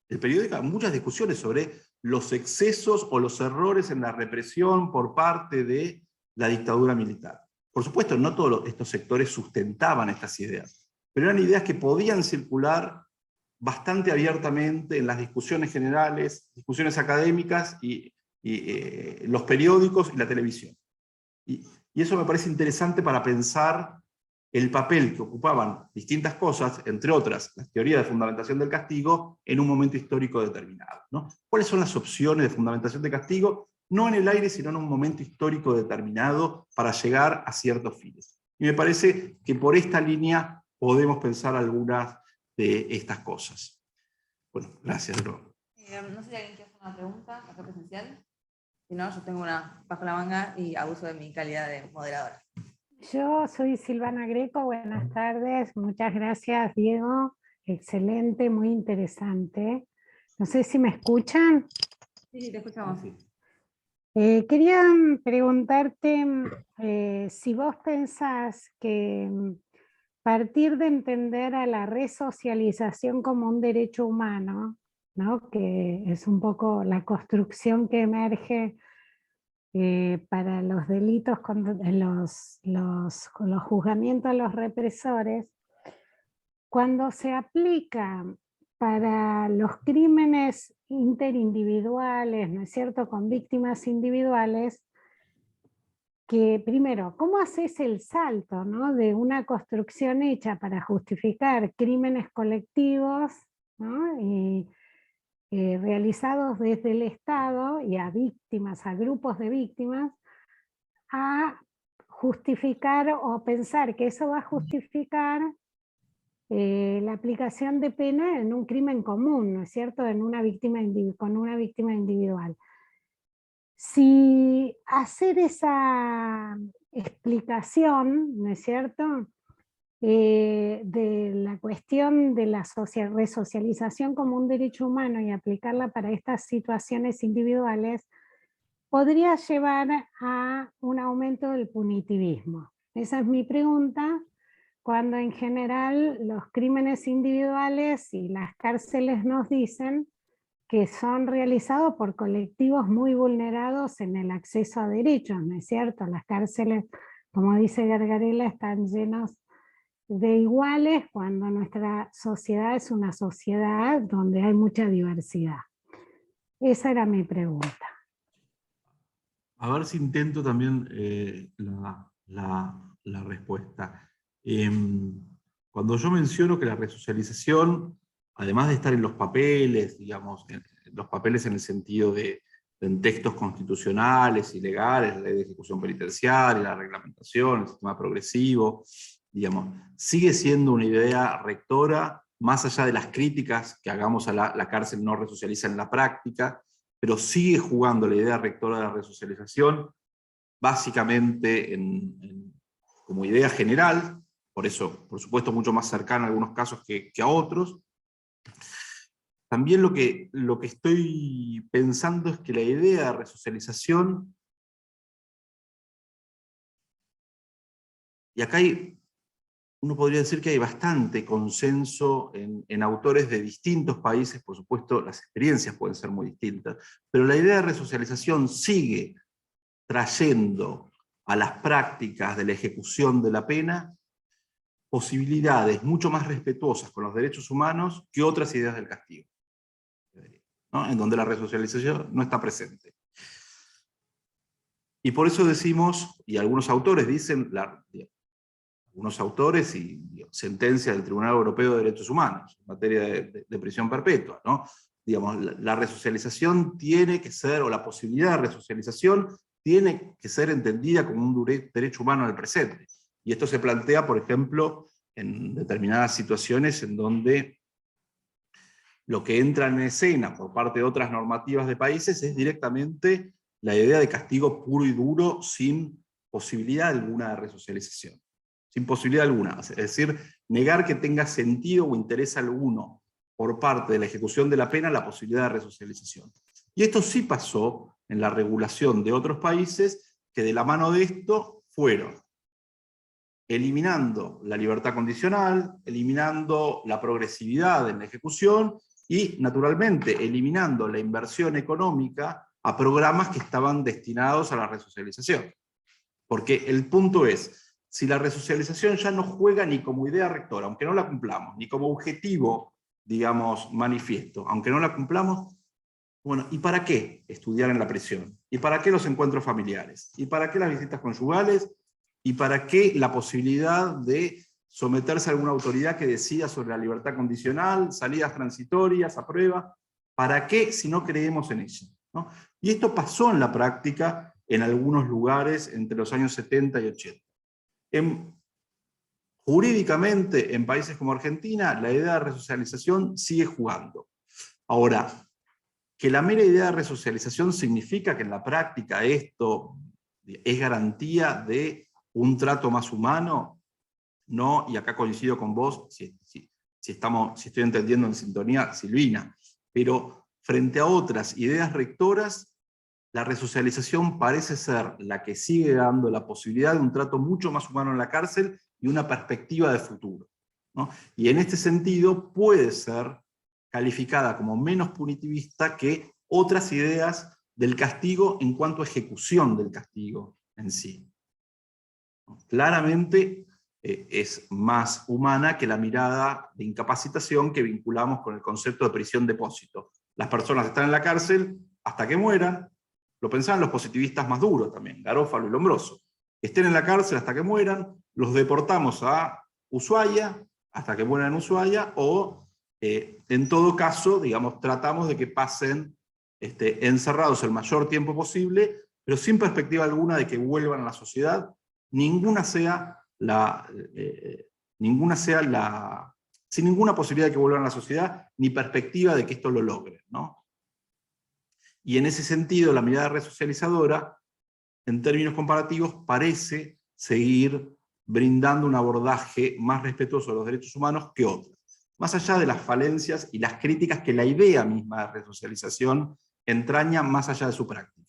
el periódico, muchas discusiones sobre los excesos o los errores en la represión por parte de la dictadura militar. Por supuesto, no todos estos sectores sustentaban estas ideas, pero eran ideas que podían circular bastante abiertamente en las discusiones generales, discusiones académicas y los periódicos y la televisión. Y eso me parece interesante para pensar el papel que ocupaban distintas cosas, entre otras, la teoría de fundamentación del castigo, en un momento histórico determinado, ¿no? ¿Cuáles son las opciones de fundamentación de castigo? No en el aire, sino en un momento histórico determinado para llegar a ciertos fines. Y me parece que por esta línea podemos pensar algunas de estas cosas. Bueno, gracias, bro. No sé si alguien quiere hacer una pregunta acá presencial. Si no, yo tengo una bajo la manga y abuso de mi calidad de moderadora. Yo soy Silvana Greco, buenas tardes, muchas gracias Diego, excelente, muy interesante. No sé si me escuchan. Sí, te escuchamos. Quería preguntarte si vos pensás que partir de entender a la resocialización como un derecho humano, ¿no? Que es un poco la construcción que emerge para los delitos, los juzgamientos a los represores, cuando se aplica para los crímenes interindividuales, ¿no es cierto?, con víctimas individuales, que primero, ¿cómo haces el salto, ¿no?, de una construcción hecha para justificar crímenes colectivos, ¿no?, y realizados desde el Estado y a víctimas, a grupos de víctimas, a justificar o pensar que eso va a justificar la aplicación de pena en un crimen común, ¿no es cierto?, en una víctima con una víctima individual? Si hacer esa explicación, ¿no es cierto?, de la cuestión de la resocialización como un derecho humano y aplicarla para estas situaciones individuales, podría llevar a un aumento del punitivismo. Esa es mi pregunta, cuando en general los crímenes individuales y las cárceles nos dicen que son realizados por colectivos muy vulnerados en el acceso a derechos, ¿no es cierto? Las cárceles, como dice Gargarella, están llenos de iguales cuando nuestra sociedad es una sociedad donde hay mucha diversidad. Esa era mi pregunta. A ver si intento también la respuesta. Cuando yo menciono que la resocialización, además de estar en los papeles, digamos, en los papeles en el sentido en textos constitucionales y legales, la ley de ejecución penitenciaria, la reglamentación, el sistema progresivo, digamos, sigue siendo una idea rectora, más allá de las críticas que hagamos a la cárcel no resocializa en la práctica, pero sigue jugando la idea rectora de la resocialización, básicamente como idea general, por eso, por supuesto, mucho más cercana a algunos casos que a otros. También lo que estoy pensando es que la idea de resocialización, y acá uno podría decir que hay bastante consenso en autores de distintos países, por supuesto las experiencias pueden ser muy distintas, pero la idea de resocialización sigue trayendo a las prácticas de la ejecución de la pena posibilidades mucho más respetuosas con los derechos humanos que otras ideas del castigo, ¿no?, en donde la resocialización no está presente. Y por eso decimos, y algunos autores dicen, algunos autores y sentencias del Tribunal Europeo de Derechos Humanos en materia de prisión perpetua, ¿no? Digamos, la resocialización tiene que ser, o la posibilidad de resocialización tiene que ser entendida como un derecho humano en el presente. Y esto se plantea, por ejemplo, en determinadas situaciones en donde lo que entra en escena por parte de otras normativas de países es directamente la idea de castigo puro y duro sin posibilidad alguna de resocialización. Sin posibilidad alguna. Es decir, negar que tenga sentido o interés alguno por parte de la ejecución de la pena la posibilidad de resocialización. Y esto sí pasó en la regulación de otros países que de la mano de esto fueron eliminando la libertad condicional, eliminando la progresividad en la ejecución y, naturalmente, eliminando la inversión económica a programas que estaban destinados a la resocialización. Porque el punto es, si la resocialización ya no juega ni como idea rectora, aunque no la cumplamos, ni como objetivo, digamos, manifiesto, aunque no la cumplamos, bueno, ¿y para qué estudiar en la prisión? ¿Y para qué los encuentros familiares? ¿Y para qué las visitas conyugales? ¿Y para qué la posibilidad de someterse a alguna autoridad que decida sobre la libertad condicional, salidas transitorias, a prueba? ¿Para qué si no creemos en ella, ¿no? Y esto pasó en la práctica en algunos lugares entre los años 70 y 80. Jurídicamente, en países como Argentina, la idea de resocialización sigue jugando. Ahora, que la mera idea de resocialización significa que en la práctica esto es garantía de un trato más humano, no, y acá coincido con vos, si estoy entendiendo en sintonía, Silvina, pero frente a otras ideas rectoras, la resocialización parece ser la que sigue dando la posibilidad de un trato mucho más humano en la cárcel y una perspectiva de futuro, ¿no? Y en este sentido puede ser calificada como menos punitivista que otras ideas del castigo en cuanto a ejecución del castigo en sí. Claramente es más humana que la mirada de incapacitación que vinculamos con el concepto de prisión-depósito. Las personas están en la cárcel hasta que mueran, lo pensaban los positivistas más duros también, Garófalo y Lombroso. Estén en la cárcel hasta que mueran, los deportamos a Ushuaia hasta que mueran en Ushuaia, o en todo caso, digamos, tratamos de que pasen encerrados el mayor tiempo posible, pero sin perspectiva alguna de que vuelvan a la sociedad, sin ninguna posibilidad de que vuelvan a la sociedad, ni perspectiva de que esto lo logren, ¿no? Y en ese sentido, la mirada resocializadora, en términos comparativos, parece seguir brindando un abordaje más respetuoso de los derechos humanos que otras, más allá de las falencias y las críticas que la idea misma de resocialización entraña más allá de su práctica.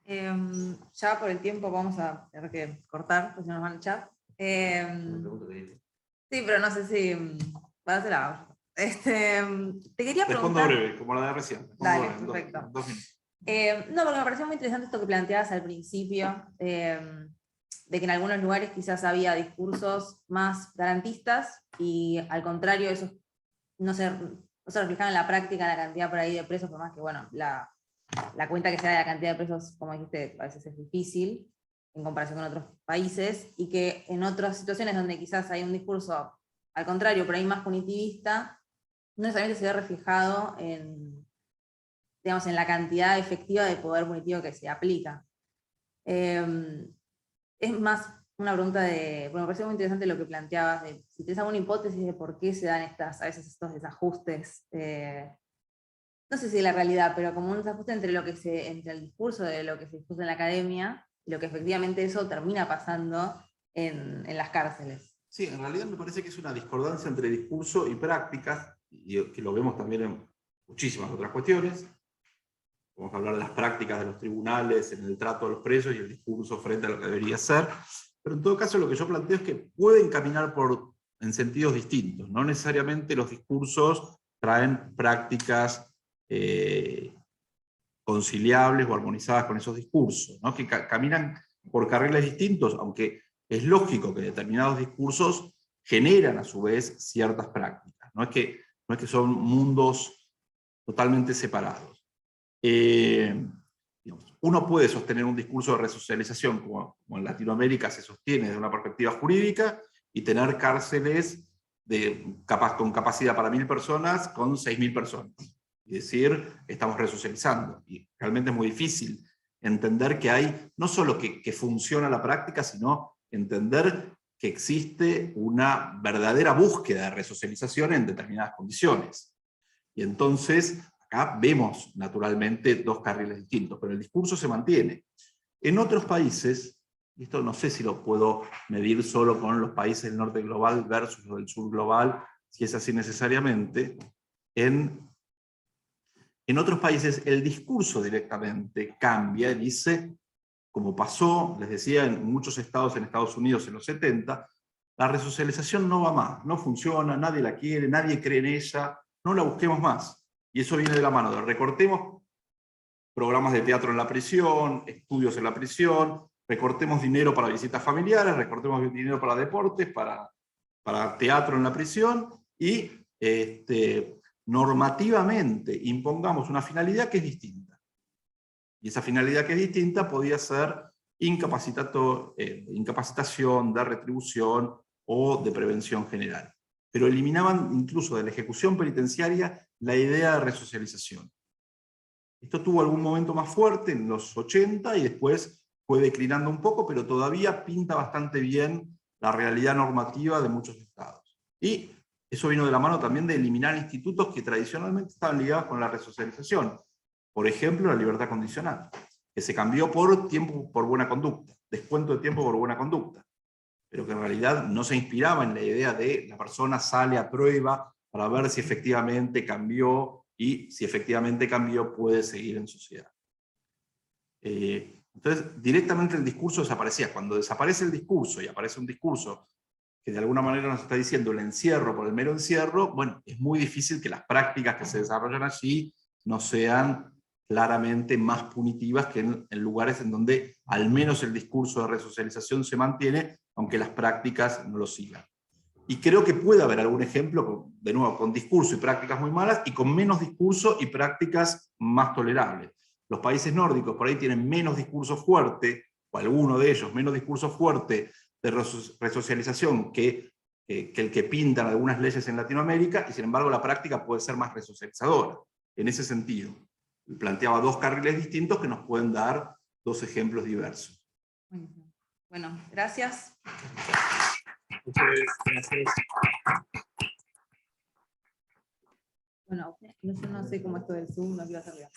Ya por el tiempo vamos a tener que cortar, pues si no nos van a echar. Sí, pero no sé si va a ser la... te quería Respondo preguntar... breve, como la de recién. Dale, Breve, perfecto. dos minutos. No, porque me pareció muy interesante esto que planteabas al principio, de que en algunos lugares quizás había discursos más garantistas y al contrario esos no se reflejaban en la práctica la cantidad por ahí de presos, por más que bueno, la cuenta que se da de la cantidad de presos, como dijiste, a veces es difícil en comparación con otros países, y que en otras situaciones donde quizás hay un discurso al contrario, por ahí más punitivista, no necesariamente se ve reflejado en, digamos, en la cantidad efectiva de poder punitivo que se aplica. Es más una pregunta de, bueno, me pareció muy interesante lo que planteabas, de si tienes alguna hipótesis de por qué se dan a veces estos desajustes, no sé si de la realidad, pero como un desajuste entre el discurso de lo que se discute en la academia, y lo que efectivamente eso termina pasando en las cárceles. Sí, en realidad me parece que es una discordancia entre discurso y prácticas, y que lo vemos también en muchísimas otras cuestiones. Vamos a hablar de las prácticas de los tribunales en el trato de los presos y el discurso frente a lo que debería ser. Pero en todo caso lo que yo planteo es que pueden caminar en sentidos distintos. No necesariamente los discursos traen prácticas conciliables o armonizadas con esos discursos, ¿no? Que caminan por carriles distintos, aunque es lógico que determinados discursos generan a su vez ciertas prácticas. No es que son mundos totalmente separados. Uno puede sostener un discurso de resocialización como en Latinoamérica se sostiene desde una perspectiva jurídica, y tener cárceles con capacidad para 1000 personas con 6000 personas. Y decir, estamos resocializando. Y realmente es muy difícil entender que hay, no solo que funciona la práctica, sino entender que existe una verdadera búsqueda de resocialización en determinadas condiciones. Y entonces, acá vemos naturalmente dos carriles distintos, pero el discurso se mantiene. En otros países, y esto no sé si lo puedo medir solo con los países del norte global versus los del sur global, si es así necesariamente, en otros países el discurso directamente cambia y dice, como pasó, les decía, en muchos estados en Estados Unidos en los 70, la resocialización no va más, no funciona, nadie la quiere, nadie cree en ella, no la busquemos más. Y eso viene de la mano de recortemos programas de teatro en la prisión, estudios en la prisión, recortemos dinero para visitas familiares, recortemos dinero para deportes, para teatro en la prisión, y normativamente impongamos una finalidad que es distinta. Y esa finalidad que es distinta podía ser incapacitación, de retribución o de prevención general. Pero eliminaban incluso de la ejecución penitenciaria la idea de resocialización. Esto tuvo algún momento más fuerte en los 80 y después fue declinando un poco, pero todavía pinta bastante bien la realidad normativa de muchos estados. Y eso vino de la mano también de eliminar institutos que tradicionalmente estaban ligados con la resocialización. Por ejemplo, la libertad condicional. que se cambió por tiempo por buena conducta, descuento de tiempo por buena conducta, pero que en realidad no se inspiraba en la idea de la persona sale a prueba para ver si efectivamente cambió, y si efectivamente cambió puede seguir en sociedad. Entonces, directamente el discurso desaparecía. Cuando desaparece el discurso y aparece un discurso que de alguna manera nos está diciendo el encierro por el mero encierro, bueno, es muy difícil que las prácticas que se desarrollan allí no sean claramente más punitivas que en lugares en donde al menos el discurso de resocialización se mantiene, aunque las prácticas no lo sigan. Y creo que puede haber algún ejemplo, de nuevo, con discurso y prácticas muy malas, y con menos discurso y prácticas más tolerables. Los países nórdicos por ahí tienen menos discurso fuerte, o alguno de ellos menos discurso fuerte de resocialización que el que pintan algunas leyes en Latinoamérica, y sin embargo la práctica puede ser más resocializadora. En ese sentido, planteaba dos carriles distintos que nos pueden dar dos ejemplos diversos. Bueno, gracias. Bueno, no sé cómo esto del Zoom, no quiero hacer bien.